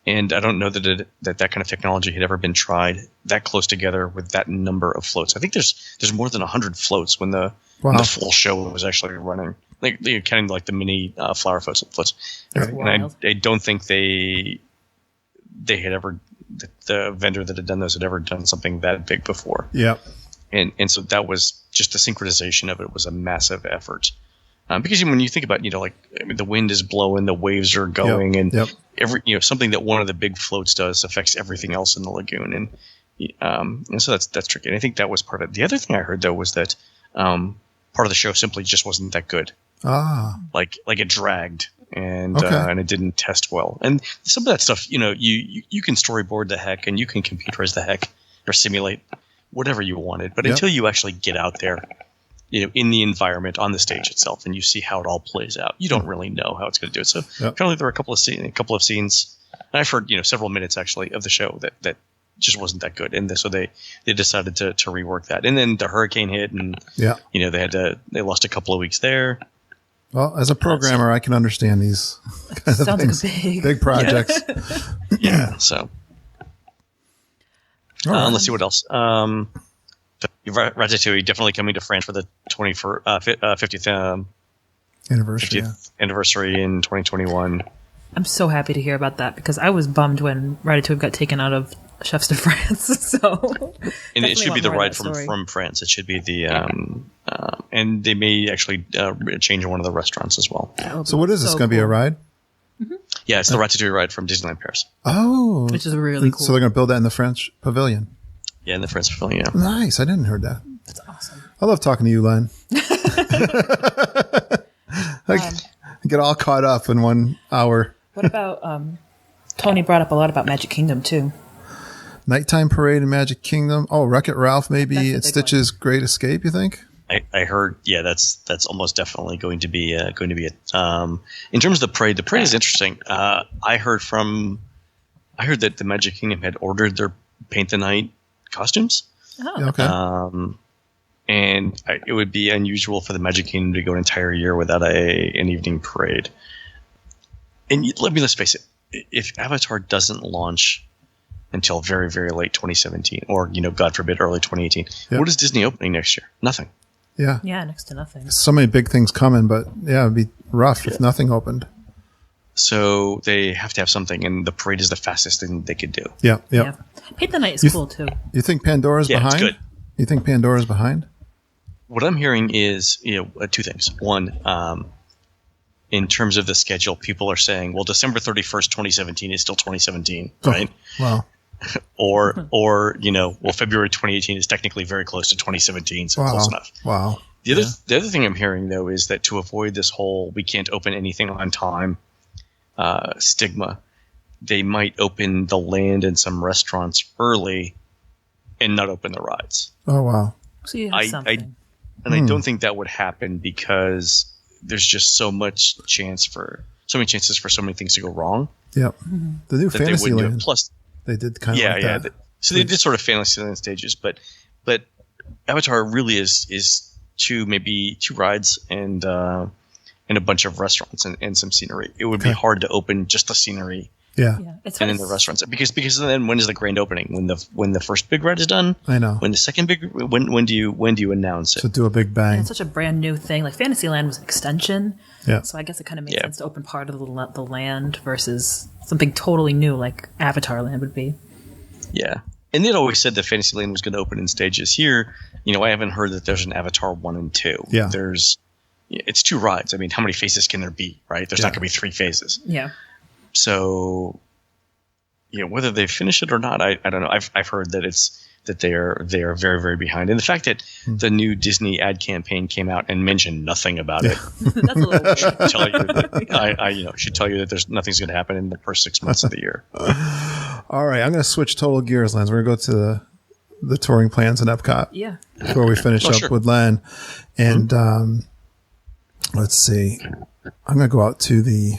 And I don't know that that kind of technology had ever been tried that close together with that number of floats. I think there's more than 100 floats when the full show was actually running. Like counting like the mini flower floats. Right. And I don't think they had ever, the vendor that had done those had ever done something that big before. Yeah. And so that was just the synchronization of it was a massive effort. Because when you think about, the wind is blowing, the waves are going, and every something that one of the big floats does affects everything else in the lagoon, and so that's tricky. And I think that was part of it. The other thing I heard though was that part of the show simply just wasn't that good. Like it dragged and it didn't test well. And some of that stuff, you can storyboard the heck and you can computerize the heck or simulate whatever you wanted, but until you actually get out there, in the environment on the stage itself, and you see how it all plays out, you don't really know how it's going to do it. So apparently there were a couple of scenes, and I've heard several minutes actually of the show that just wasn't that good, and so they decided to rework that. And then the hurricane hit, and they lost a couple of weeks there. Well, as a programmer, I can understand these kind of things, like big projects. So right. Let's see what else. Ratatouille definitely coming to France for the 50th anniversary in 2021. I'm so happy to hear about that because I was bummed when Ratatouille got taken out of Chefs de France. So, and it should be the ride from France. It should be the and they may actually change one of the restaurants as well. So what is this going to be a ride? Mm-hmm. Yeah, it's the Ratatouille ride from Disneyland Paris. Oh, which is really cool. So they're going to build that in the French Pavilion. Yeah, in the French Pavilion. Yeah. Nice. I didn't hear that. That's awesome. I love talking to you, Len. I get all caught up in 1 hour. What about Tony brought up a lot about Magic Kingdom too? Nighttime Parade in Magic Kingdom. Oh, Wreck-It Ralph maybe That's a at big Stitch's Great Escape, you think? I heard, yeah, that's almost definitely going to be it. In terms of the parade is interesting. I heard that the Magic Kingdom had ordered their Paint the Night costumes. Oh, Okay. And it would be unusual for the Magic Kingdom to go an entire year without an evening parade. And let's face it, if Avatar doesn't launch until very, very late 2017, or God forbid, early 2018, Yep. What is Disney opening next year? Nothing. Yeah. yeah, next to nothing. So many big things coming, but yeah, it'd be rough if nothing opened. So they have to have something, and the parade is the fastest thing they could do. Yeah. Yeah. Paint the Night is cool too. You think Pandora's Yeah, it's behind? good. You think Pandora's behind? What I'm hearing is, two things. One, in terms of the schedule, people are saying, well, December 31st, 2017 is still 2017, right? Wow. Or February 2018 is technically very close to 2017, so close enough. Wow. The other thing I'm hearing, though, is that to avoid this whole we can't open anything on time stigma, they might open the land and some restaurants early and not open the rides. Oh, wow. So you have something. I don't think that would happen because there's just so many chances for so many things to go wrong. Yep. The new That they Fantasyland. wouldn't do it. Plus, They did kind of like that. So they did sort of Fantasyland stages, but Avatar really is two rides and a bunch of restaurants and some scenery. It would be hard to open just the scenery. Yeah. It's And in the restaurants, because then when is the grand opening? When the first big ride is done? I know. When the second when do you announce it? So do a big bang. It's such a brand new thing. Like Fantasyland was an extension. Yeah. So I guess it kind of makes sense to open part of the land versus something totally new like Avatar Land would be. Yeah. And they'd always said that Fantasyland was going to open in stages. Here, I haven't heard that there's an Avatar 1 and 2. Yeah. It's two rides. I mean, how many phases can there be, right? There's not going to be 3 phases. Yeah. So, whether they finish it or not, I don't know. I've heard that they are very, very behind. And the fact that the new Disney ad campaign came out and mentioned nothing about it That's a little weird. should tell you that should tell you that there's nothing's going to happen in the first 6 months of the year. All right. I'm going to switch total gears, Lens. We're going to go to the touring plans in Epcot. Yeah. Before we finish up with Len. And let's see. I'm going to go out to the...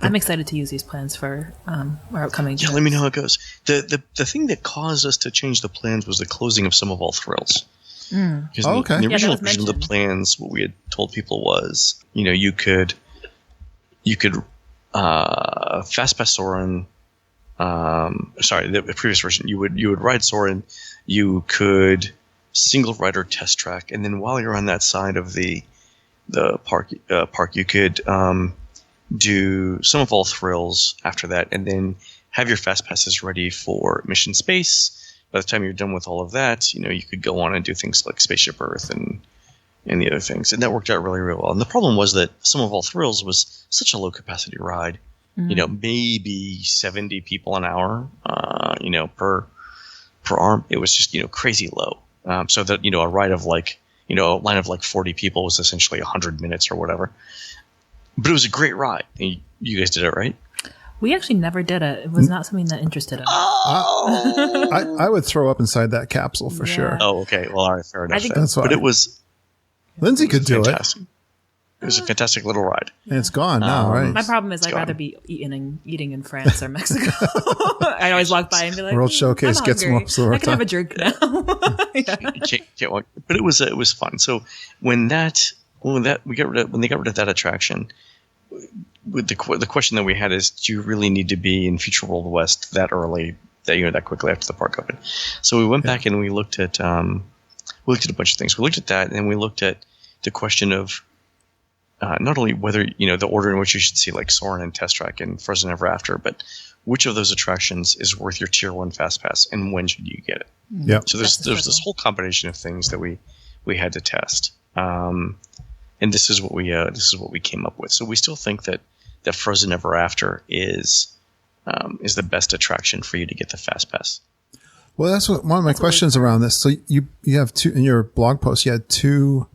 I'm excited to use these plans for our upcoming Yeah, let me know how it goes. The thing that caused us to change the plans was the closing of Some of All Thrills. Because the original version of the plans, what we had told people was, you could fast pass Soarin'. The previous version, you would ride Soarin'. You could single rider test track, and then while you're on that side of the park, you could do Some of All Thrills after that, and then have your fast passes ready for Mission Space. By the time you're done with all of that, you could go on and do things like Spaceship Earth and the other things, and that worked out really, really well. And the problem was that Some of All Thrills was such a low capacity ride, maybe 70 people an hour, per arm. It was just crazy low. So that a ride of a line of 40 people was essentially 100 minutes or whatever. But it was a great ride. You guys did it, right? We actually never did it. It was not something that interested us. I would throw up inside that capsule for sure. Oh, okay. Well, all right, fair enough. That's why. But it was... Lindsay could do it. It was a fantastic little ride. And it's gone now, right? My problem is I'd rather be eating in France or Mexico. I always walk by and be like, World Showcase I'm gets hungry. more I can have a drink now. Can't walk. But it was fun. So when they got rid of that attraction, with the question that we had is, do you really need to be in Future World West that early, that quickly after the park opened? So we went back and we looked at a bunch of things. We looked at that, and we looked at the question of not only whether the order in which you should see like Soarin' and Test Track and Frozen Ever After, but which of those attractions is worth your Tier 1 Fast Pass, and when should you get it? Yep. So there's this whole combination of things that we had to test. And this is what we came up with. So we still think that Frozen Ever After is the best attraction for you to get the Fast Pass. Well, that's one of my questions around this. So you have two in your blog post. You had two.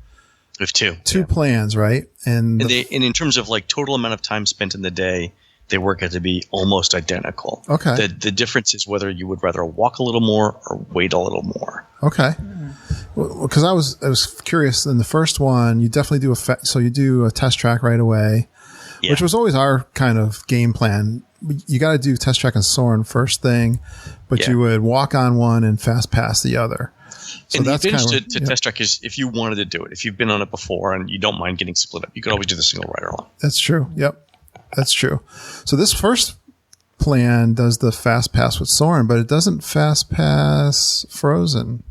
We have two plans, right? And in terms of like total amount of time spent in the day, they work out to be almost identical. Okay. The difference is whether you would rather walk a little more or wait a little more. Okay. Because I was curious in the first one, you definitely do so you do a test track right away, which was always our kind of game plan. You got to do test track and Soarin' first thing, but you would walk on one and fast pass the other. So and that's the advantage kind of, to test track is if you wanted to do it, if you've been on it before and you don't mind getting split up, you could always do the single rider line. That's true. Yep. That's true. So this first plan does the fast pass with Soarin', but it doesn't fast pass Frozen.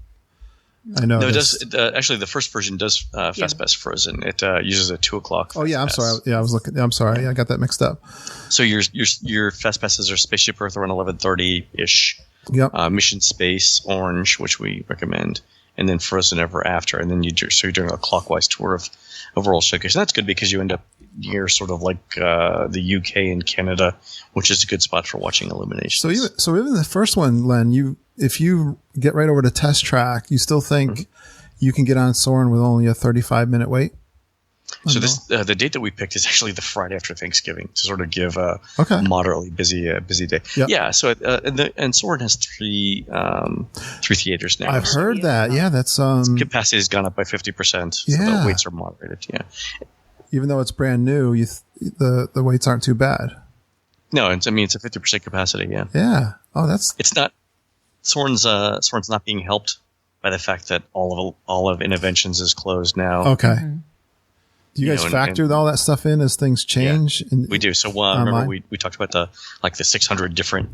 I know. No, it does. Actually, the first version does fast pass Frozen. It uses a 2:00. Oh yeah, I'm sorry. Yeah, I was looking. I'm sorry. Yeah, I got that mixed up. So your fast passes are Spaceship Earth around 11:30 ish. Yep. Mission Space Orange, which we recommend, and then Frozen Ever After, and then you're doing a clockwise tour of World Showcase. And that's good because you end up near sort of like the UK and Canada, which is a good spot for watching Illuminations. So even the first one, Len, if you get right over to test track, you still think you can get on Soarin' with only a 35-minute wait? So the date that we picked is actually the Friday after Thanksgiving to sort of give a moderately busy day. Yep. Yeah. So and Soarin' has three theaters now. I've heard that. Yeah, that's capacity has gone up by 50%. So the waits are moderated. Yeah. Even though it's brand new, the waits aren't too bad. No, it's a 50% capacity. Yeah. Yeah. Oh, it's not. Soarin's not being helped by the fact that all of Innoventions is closed now. Okay. Mm-hmm. Do you guys factor all that stuff in as things change? Yeah, we do. So remember we talked about the 600 different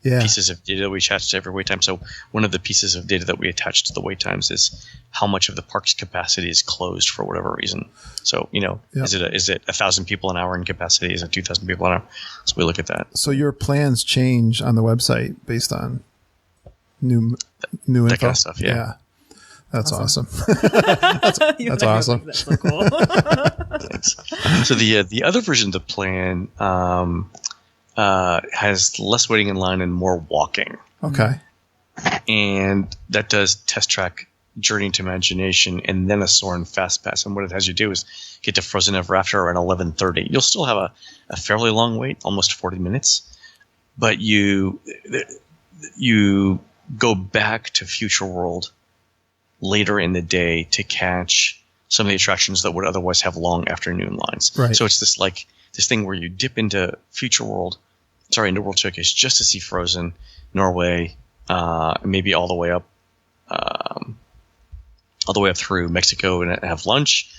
pieces of data we attached to every wait time. So one of the pieces of data that we attach to the wait times is how much of the park's capacity is closed for whatever reason. So is it 1,000 people an hour in capacity? Is it 2,000 people an hour? So we look at that. So your plans change on the website based on new info? That kind of stuff. Yeah. That's awesome. That's awesome. That's so cool. Thanks. So the other version of the plan has less waiting in line and more walking. Okay. And that does test track Journey to Imagination and then a Soarin' Fast Pass. And what it has you do is get to Frozen Ever After around 11:30. You'll still have a fairly long wait, almost 40 minutes, but you go back to Future World later in the day to catch some of the attractions that would otherwise have long afternoon lines. Right. So it's this thing where you dip into World Showcase just to see Frozen, Norway, maybe all the way up through Mexico and have lunch,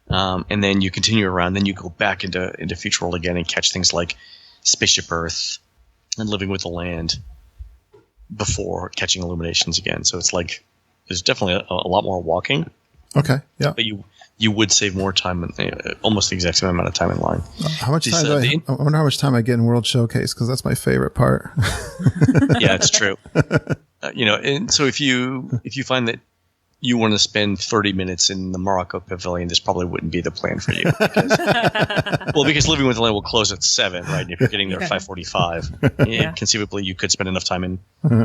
and then you continue around. Then you go back into Future World again and catch things like Spaceship Earth and Living with the Land before catching Illuminations again. So it's like there's definitely a lot more walking. Okay. Yeah. But you would save more time, almost the exact same amount of time in line. How much time I wonder how much time I get in World Showcase, because that's my favorite part. Yeah, it's true. And so if you find that you want to spend 30 minutes in the Morocco Pavilion, this probably wouldn't be the plan for you. Because Living with the Land will close at 7, right? And if you're getting there at 5:45, conceivably you could spend enough time in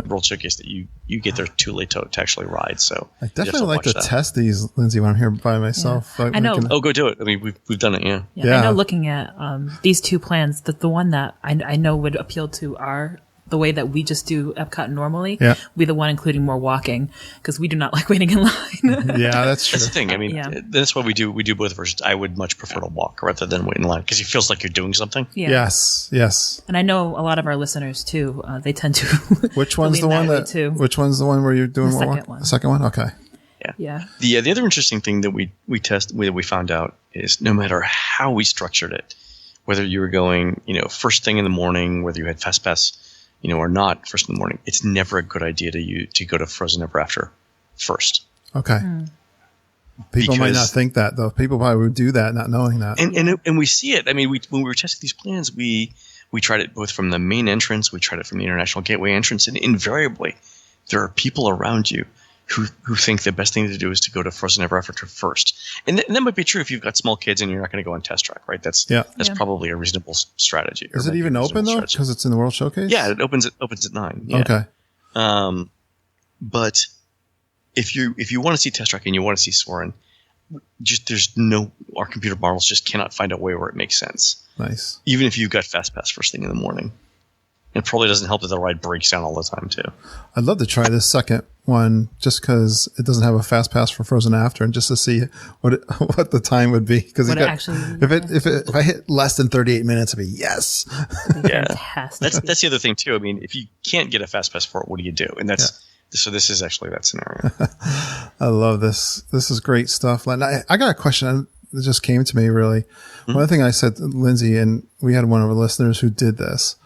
World Showcase that you get there too late to actually ride. So I definitely like to test these, Lindsay, when I'm here by myself. Yeah. I know. Go do it. I mean, we've done it. Yeah. I know. Looking at these two plans, the one that I know would appeal to the way that we just do Epcot normally, be the one including more walking, because we do not like waiting in line. Yeah, that's true. That's the thing. I mean, that's why we do both versions. I would much prefer to walk rather than wait in line, because it feels like you're doing something. Yeah. Yes. And I know a lot of our listeners too. They tend to. Which one's the one Which one's the one where you're doing more walk? The second one. Okay. Yeah. The other interesting thing that we found out is no matter how we structured it, whether you were going, first thing in the morning, whether you had Fast Pass, or not first in the morning, it's never a good idea to go to Frozen Ever After first. Okay. People might not think that, though. People probably would do that not knowing that. And we see it. I mean, when we were testing these plans, we tried it both from the main entrance, we tried it from the International Gateway entrance, and invariably there are people around you who think the best thing to do is to go to Frozen Ever After first. And that might be true if you've got small kids and you're not going to go on test track, right? That's probably a reasonable strategy. Is it even open, though, because it's in the World Showcase? Yeah, it opens at 9. Yeah. Okay. But if you want to see test track and you want to see Soarin', our computer models just cannot find a way where it makes sense. Nice. Even if you've got FastPass first thing in the morning. It probably doesn't help that the ride breaks down all the time, too. I'd love to try this second one just because it doesn't have a FastPass for Frozen After, and just to see what the time would be. Because if I hit less than 38 minutes, I'd be yes. Yeah, that's the other thing too. I mean, if you can't get a FastPass for it, what do you do? And so this is actually that scenario. I love this. This is great stuff. Len, I got a question that just came to me. Really, one thing I said to Lindsay, and we had one of our listeners who did this.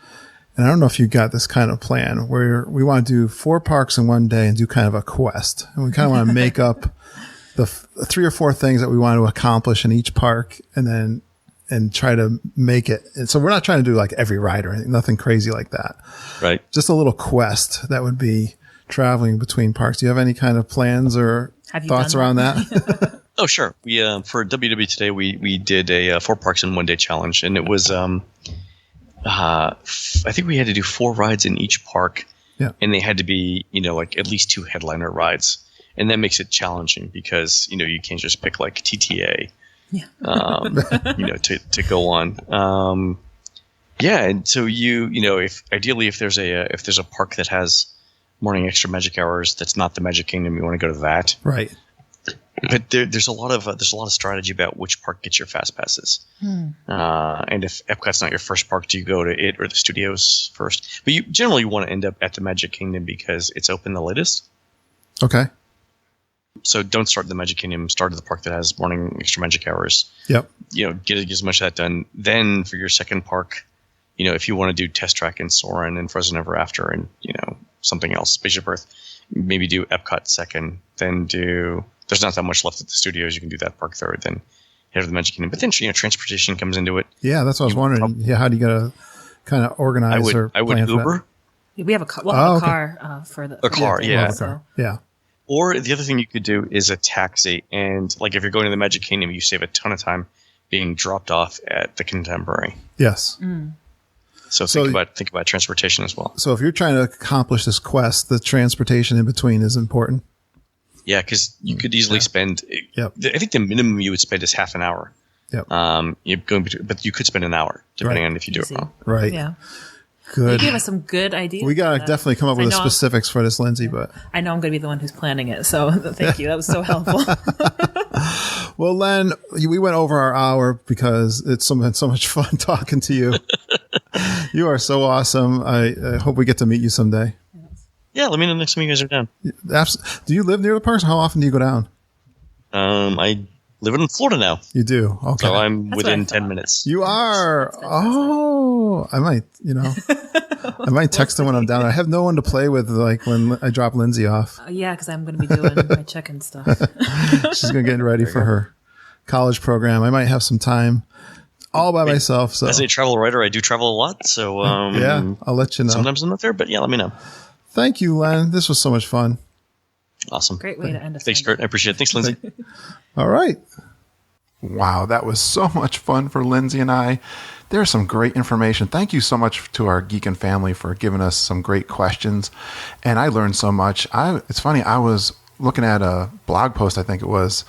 And I don't know if you got this kind of plan where we want to do 4 parks in one day and do kind of a quest. And we kind of want to make up the 3 or 4 things that we want to accomplish in each park and try to make it. And so we're not trying to do like every ride or anything, nothing crazy like that. Right. Just a little quest that would be traveling between parks. Do you have any kind of plans or thoughts around that? Oh, sure. We, for WDW today, we did a 4 parks in one day challenge, and it was, I think we had to do 4 rides in each park, and they had to be, like at least 2 headliner rides, and that makes it challenging because you can't just pick like TTA, to go on. And so if there's a park that has morning extra magic hours, that's not the Magic Kingdom, you want to go to that, right? But there's a lot of strategy about which park gets your fast passes. And if Epcot's not your first park, do you go to it or the studios first? But you generally want to end up at the Magic Kingdom because it's open the latest. Okay. So don't start at the Magic Kingdom. Start at the park that has morning extra magic hours. Yep. Get as much of that done. Then for your second park, if you want to do Test Track and Soarin' and Frozen Ever After and something else, Spaceship Earth, maybe do Epcot second. Then do. There's not that much left at the studios. You can do that park third, then head to the Magic Kingdom. But then, transportation comes into it. Yeah, that's what I was wondering. How do you gotta kind of organize I would Uber. We have a car for the car. Yeah. So. Yeah. Or the other thing you could do is a taxi, and like if you're going to the Magic Kingdom, you save a ton of time being dropped off at the Contemporary. Yes. So think about transportation as well. So if you're trying to accomplish this quest, the transportation in between is important. Yeah, because you could easily spend. I think the minimum you would spend is half an hour. Yep. You're going between, but you could spend an hour depending on if you do it well. Right. Yeah. Good. You gave us some good ideas. We gotta definitely come up with the specifics for this, Lindsay. But I know I'm going to be the one who's planning it, so thank you. That was so helpful. Well, Len, we went over our hour because it's been so much fun talking to you. You are so awesome. I hope we get to meet you someday. Yeah, let me know next time you guys are down. Do you live near the parks? How often do you go down? I live in Florida now. You do? Okay. So I'm within 10 minutes. You are? Oh, I might, I might text him when I'm down. I have no one to play with, like when I drop Lindsay off. Yeah, because I'm going to be doing my check-in stuff. She's going to get ready for her college program. I might have some time all by myself. So as a travel writer, I do travel a lot. So I'll let you know. Sometimes I'm not there, but let me know. Thank you, Len. This was so much fun. Awesome. Great way to end us. Thanks, Kurt. I appreciate it. Thanks, Lindsay. All right. Wow, that was so much fun for Lindsay and I. There's some great information. Thank you so much to our Geekin family for giving us some great questions. And I learned so much. It's funny, I was looking at a blog post, I think it was,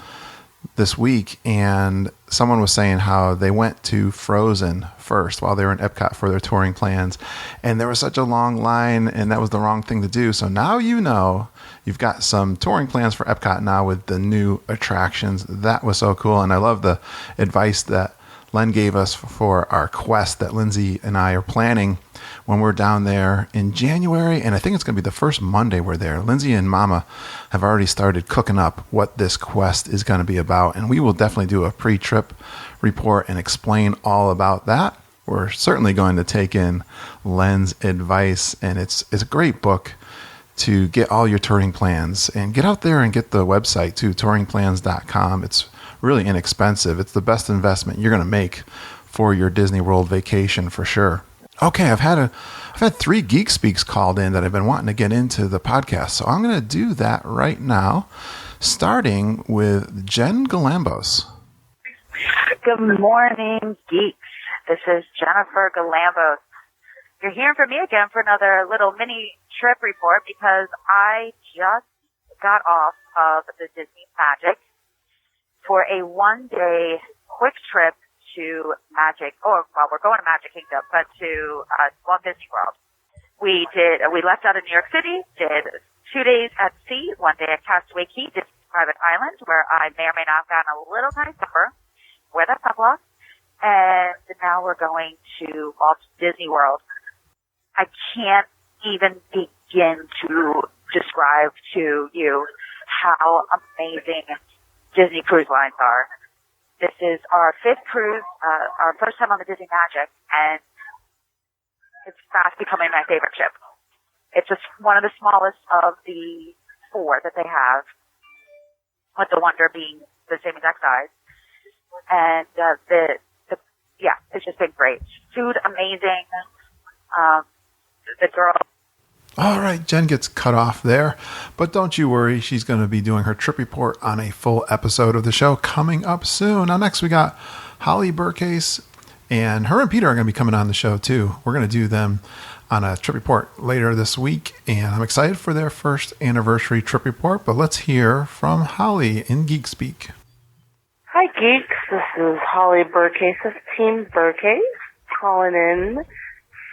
this week, and someone was saying how they went to Frozen first while they were in Epcot for their touring plans, and there was such a long line, and that was the wrong thing to do. So now you've got some touring plans for Epcot now with the new attractions. That was so cool, and I love the advice that Len gave us for our quest that Lindsay and I are planning when we're down there in January, and I think it's going to be the first Monday we're there. Lindsay and Mama have already started cooking up what this quest is going to be about, and we will definitely do a pre-trip report and explain all about that. We're certainly going to take in Len's advice, and it's a great book to get all your touring plans, and get out there and get the website too, touringplans.com. It's really inexpensive. It's the best investment you're going to make for your Disney World vacation for sure. Okay, I've had 3 Geek Speaks called in that I've been wanting to get into the podcast, so I'm going to do that right now, starting with Jen Galambos. Good morning, geeks. This is Jennifer Galambos. You're hearing from me again for another little mini trip report because I just got off of the Disney Magic for a one-day quick trip to we're going to Magic Kingdom, but to Walt Disney World. We left out of New York City, did 2 days at sea, 1 day at Castaway Cay, Disney's private island, where I may or may not have gotten a little tiny supper, wear that sunblock, and now we're going to Walt Disney World. I can't even begin to describe to you how amazing Disney Cruise Lines are. This is our 5th cruise, our first time on the Disney Magic, and it's fast becoming my favorite ship. It's just one of the smallest of the 4 that they have, with the Wonder being the same exact size. And it's just been great. Food amazing. The girl. All right, Jen gets cut off there, but don't you worry. She's going to be doing her trip report on a full episode of the show coming up soon. Now, next we got Holly Burcase, and her and Peter are going to be coming on the show too. We're going to do them on a trip report later this week, and I'm excited for their first anniversary trip report, but let's hear from Holly in Geek Speak. Hi, Geeks. This is Holly Burcase of Team Burcase, calling in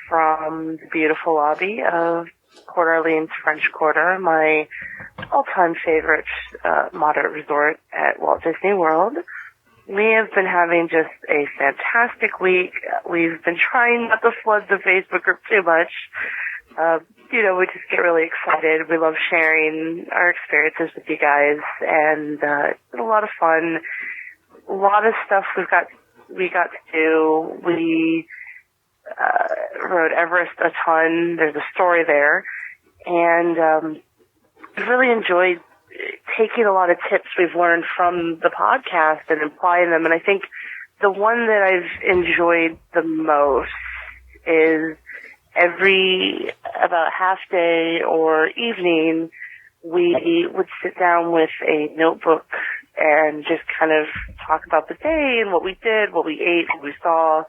from the beautiful lobby of Port Orleans French Quarter, my all-time favorite moderate resort at Walt Disney World. We have been having just a fantastic week. We've been trying not to flood the Facebook group too much. We just get really excited. We love sharing our experiences with you guys, and it's been a lot of fun. A lot of stuff we got to do. We rode Everest a ton. There's a story there. And I've really enjoyed taking a lot of tips we've learned from the podcast and applying them. And I think the one that I've enjoyed the most is every about half day or evening, we would sit down with a notebook and just kind of talk about the day and what we did, what we ate, what we saw.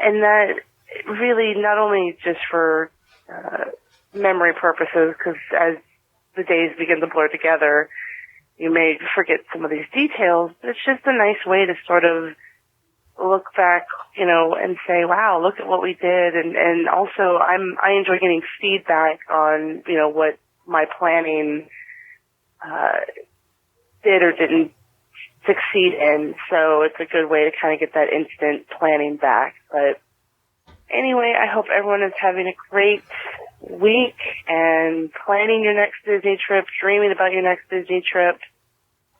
And that really not only just for memory purposes, because as the days begin to blur together, you may forget some of these details, but it's just a nice way to sort of look back, and say, wow, look at what we did. And also I enjoy getting feedback on, what my planning did or didn't succeed in. So it's a good way to kind of get that instant planning back. But anyway, I hope everyone is having a great week and planning your next Disney trip, dreaming about your next Disney trip,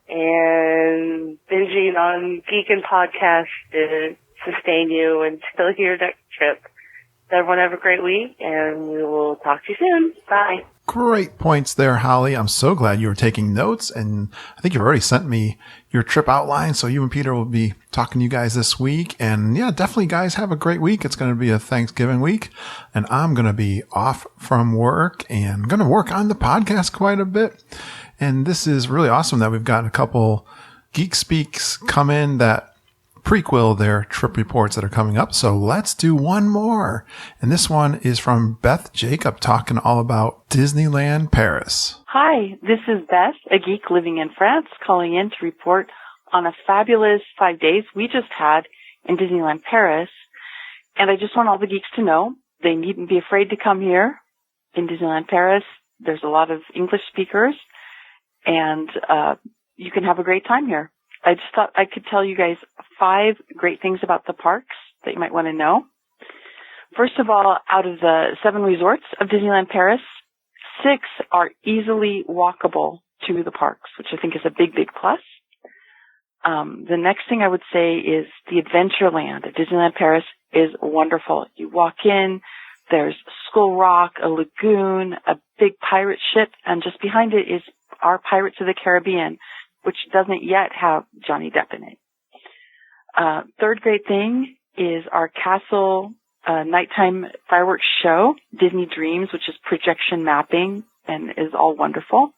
and binging on Geekin podcast to sustain you until your next trip. So everyone have a great week, and we will talk to you soon. Bye. Great points there, Holly. I'm so glad you were taking notes, and I think you've already sent me your trip outline, so you and Peter will be talking to you guys this week. And yeah, definitely, guys, have a great week. It's going to be a Thanksgiving week, and I'm going to be off from work and going to work on the podcast quite a bit. And this is really awesome that we've got a couple Geek Speaks come in that prequel their trip reports that are coming up. So let's do one more. And this one is from Beth Jacob, talking all about Disneyland Paris. Hi, this is Beth, a geek living in France, calling in to report on a fabulous 5 days we just had in Disneyland Paris. And I just want all the geeks to know they needn't be afraid to come here in Disneyland Paris. There's a lot of English speakers, and you can have a great time here. I just thought I could tell you guys 5 great things about the parks that you might want to know. First of all, out of the 7 resorts of Disneyland Paris, 6 are easily walkable to the parks, which I think is a big, big plus. The next thing I would say is the Adventureland at Disneyland Paris is wonderful. You walk in, there's Skull Rock, a lagoon, a big pirate ship, and just behind it is our Pirates of the Caribbean, which doesn't yet have Johnny Depp in it. Third great thing is our castle nighttime fireworks show, Disney Dreams, which is projection mapping and is all wonderful.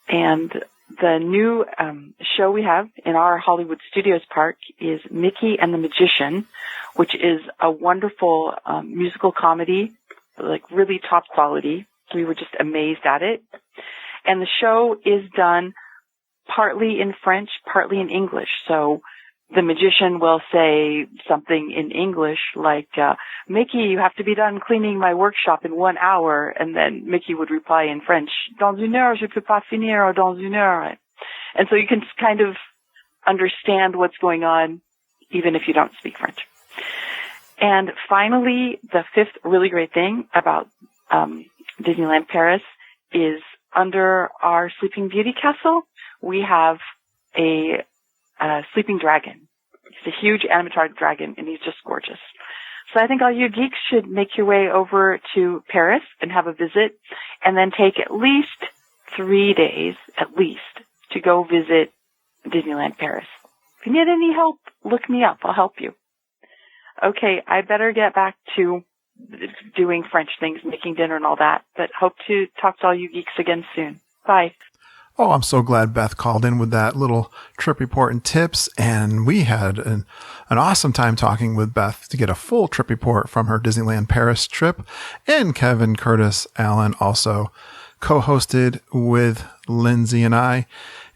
And the new show we have in our Hollywood Studios park is Mickey and the Magician, which is a wonderful musical comedy, like really top quality. We were just amazed at it. And the show is done partly in French, partly in English. So the magician will say something in English like, Mickey, you have to be done cleaning my workshop in 1 hour. And then Mickey would reply in French, dans une heure, je peux pas finir, or dans une heure. And so you can kind of understand what's going on even if you don't speak French. And finally, the fifth really great thing about Disneyland Paris is under our Sleeping Beauty castle, we have a sleeping dragon. He's a huge animatronic dragon, and he's just gorgeous. So I think all you geeks should make your way over to Paris and have a visit, and then take at least 3 days, at least, to go visit Disneyland Paris. If you need any help, look me up. I'll help you. Okay, I better get back to doing French things, making dinner and all that, but hope to talk to all you geeks again soon. Bye. Oh, I'm so glad Beth called in with that little trip report and tips. And we had an awesome time talking with Beth to get a full trip report from her Disneyland Paris trip. And Kevin Curtis Allen also co-hosted with Lindsay and I.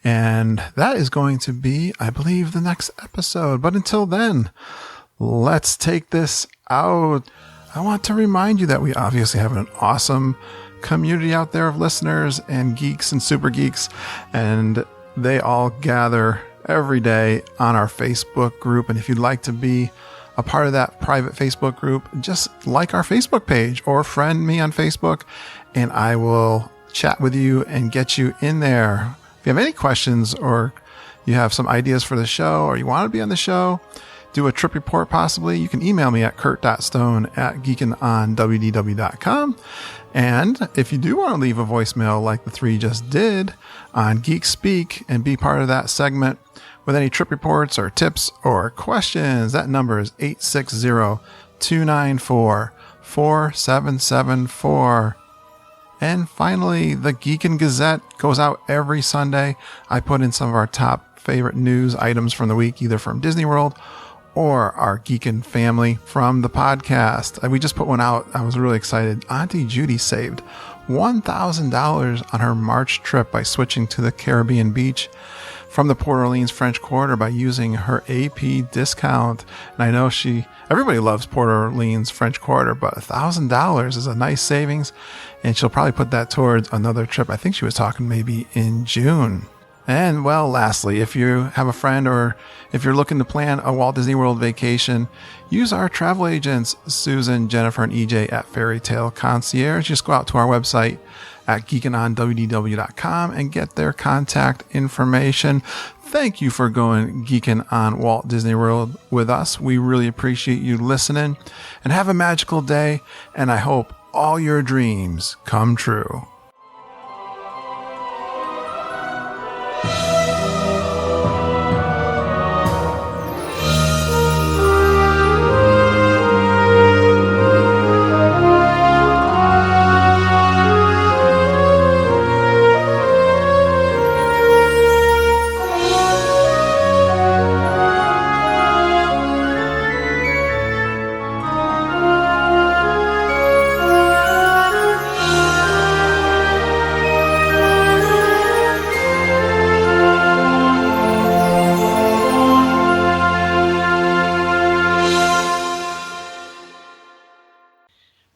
And that is going to be, I believe, the next episode. But until then, let's take this out. I want to remind you that we obviously have an awesome community out there of listeners and geeks and super geeks, and they all gather every day on our Facebook group. And if you'd like to be a part of that private Facebook group, just like our Facebook page or friend me on Facebook, and I will chat with you and get you in there. If you have any questions, or you have some ideas for the show, or you want to be on the show, do a trip report possibly, you can email me at kurt.stone@geekinonwdw.com. And if you do want to leave a voicemail like the three just did on Geek Speak and be part of that segment with any trip reports or tips or questions, that number is 860-294-4774. And finally, the Geekin Gazette goes out every Sunday. I put in some of our top favorite news items from the week, either from Disney World or our Geekin family from the podcast. We just put one out. I was really excited. Auntie Judy saved $1,000 on her March trip by switching to the Caribbean beach from the Port Orleans French Quarter by using her AP discount. And I know everybody loves Port Orleans French Quarter, but $1,000 is a nice savings. And she'll probably put that towards another trip. I think she was talking maybe in June. And, well, lastly, if you have a friend or if you're looking to plan a Walt Disney World vacation, use our travel agents, Susan, Jennifer, and EJ at Fairy Tale Concierge. Just go out to our website at geekinonwdw.com and get their contact information. Thank you for going Geekin on Walt Disney World with us. We really appreciate you listening, and have a magical day, and I hope all your dreams come true.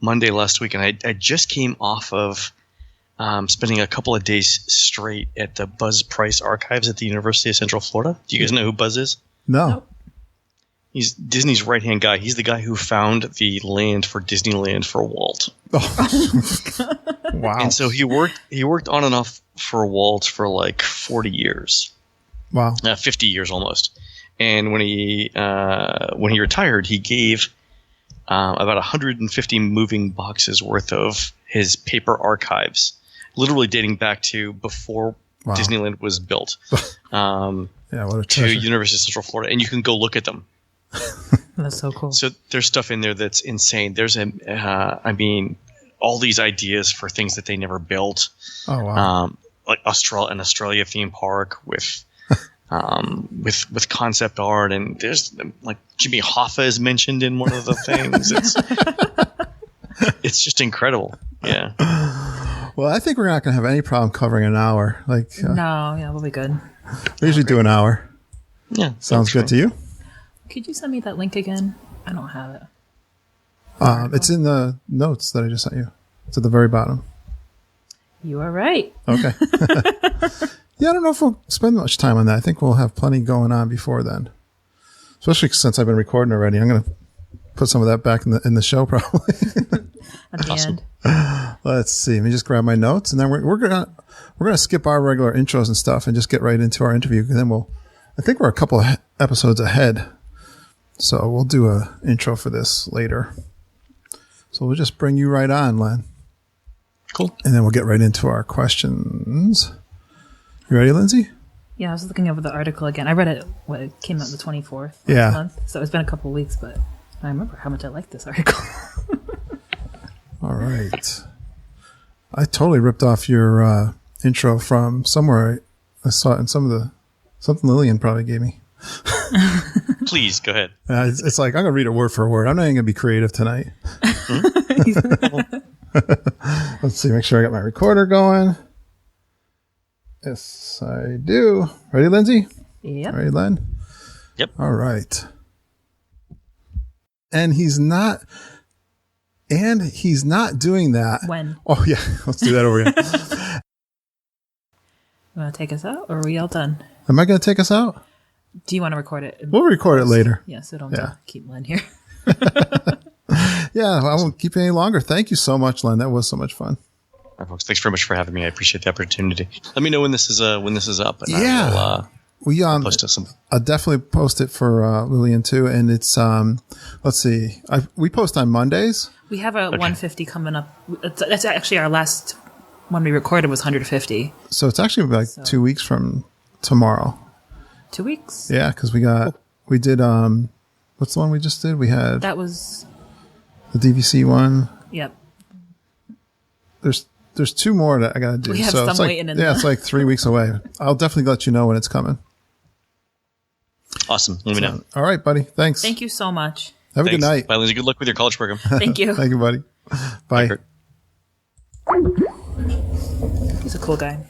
Monday last week, and I just came off of spending a couple of days straight at the Buzz Price Archives at the University of Central Florida. Do you guys know who Buzz is? No. He's Disney's right-hand guy. He's the guy who found the land for Disneyland for Walt. Oh. Wow. And so he worked on and off for Walt for like 40 years. Wow. 50 years almost. And when he retired, he gave about 150 moving boxes worth of his paper archives, literally dating back to before Disneyland was built, what a to University of Central Florida. And you can go look at them. That's so cool. So there's stuff in there that's insane. There's all these ideas for things that they never built. Oh, wow. Like an Australia theme park with concept art, and there's like Jimmy Hoffa is mentioned in one of the things. It's just incredible. Yeah. Well, I think we're not going to have any problem covering an hour. Like, we'll be good. We usually do an hour. Yeah. Sounds good to you? Could you send me that link again? I don't have it. It's in the notes that I just sent you. It's at the very bottom. You are right. Okay. Yeah, I don't know if we'll spend much time on that. I think we'll have plenty going on before then. Especially since I've been recording already. I'm going to put some of that back in the show probably. At the end. Let's see. Let me just grab my notes, and then we're gonna skip our regular intros and stuff and just get right into our interview. And then I think we're a couple of episodes ahead, so we'll do a intro for this later. So we'll just bring you right on, Len. Cool. And then we'll get right into our questions. You ready, Lindsay? Yeah, I was looking over the article again. I read it when it came out the 24th last month, so it's been a couple of weeks, but I remember how much I liked this article. All right. I totally ripped off your intro from somewhere. I saw it in something Lillian probably gave me. Please, go ahead. It's like, I'm going to read it word for word. I'm not even going to be creative tonight. Let's see, make sure I got my recorder going. Yes, I do. Ready, Lindsay? Yep. Ready, Len? Yep. All right. And he's not doing that. When? Oh, yeah. Let's do that over again. You want to take us out, or are we all done? Am I going to take us out? Do you want to record it? We'll record it later. Yeah, so don't keep Len here. Yeah, I won't keep it any longer. Thank you so much, Len. That was so much fun. All right, folks, thanks very much for having me. I appreciate the opportunity. Let me know when this is up. And yeah. I'll post some. I'll definitely post it for Lillian too. And it's let's see. We post on Mondays. We have a 150 coming up. That's actually our last one we recorded was 150. So it's actually like 2 weeks from tomorrow. 2 weeks? Yeah, because we did what's the one we just did? That was the DVC one. Yep. There's two more that I gotta do. We have so some it's like, waiting in it's like 3 weeks away. I'll definitely let you know when it's coming. Awesome. Let me know. All right, buddy. Thanks. Thank you so much. Have a good night. Bye, Lindsay. Good luck with your college program. Thank you. Thank you, buddy. Bye. He's a cool guy.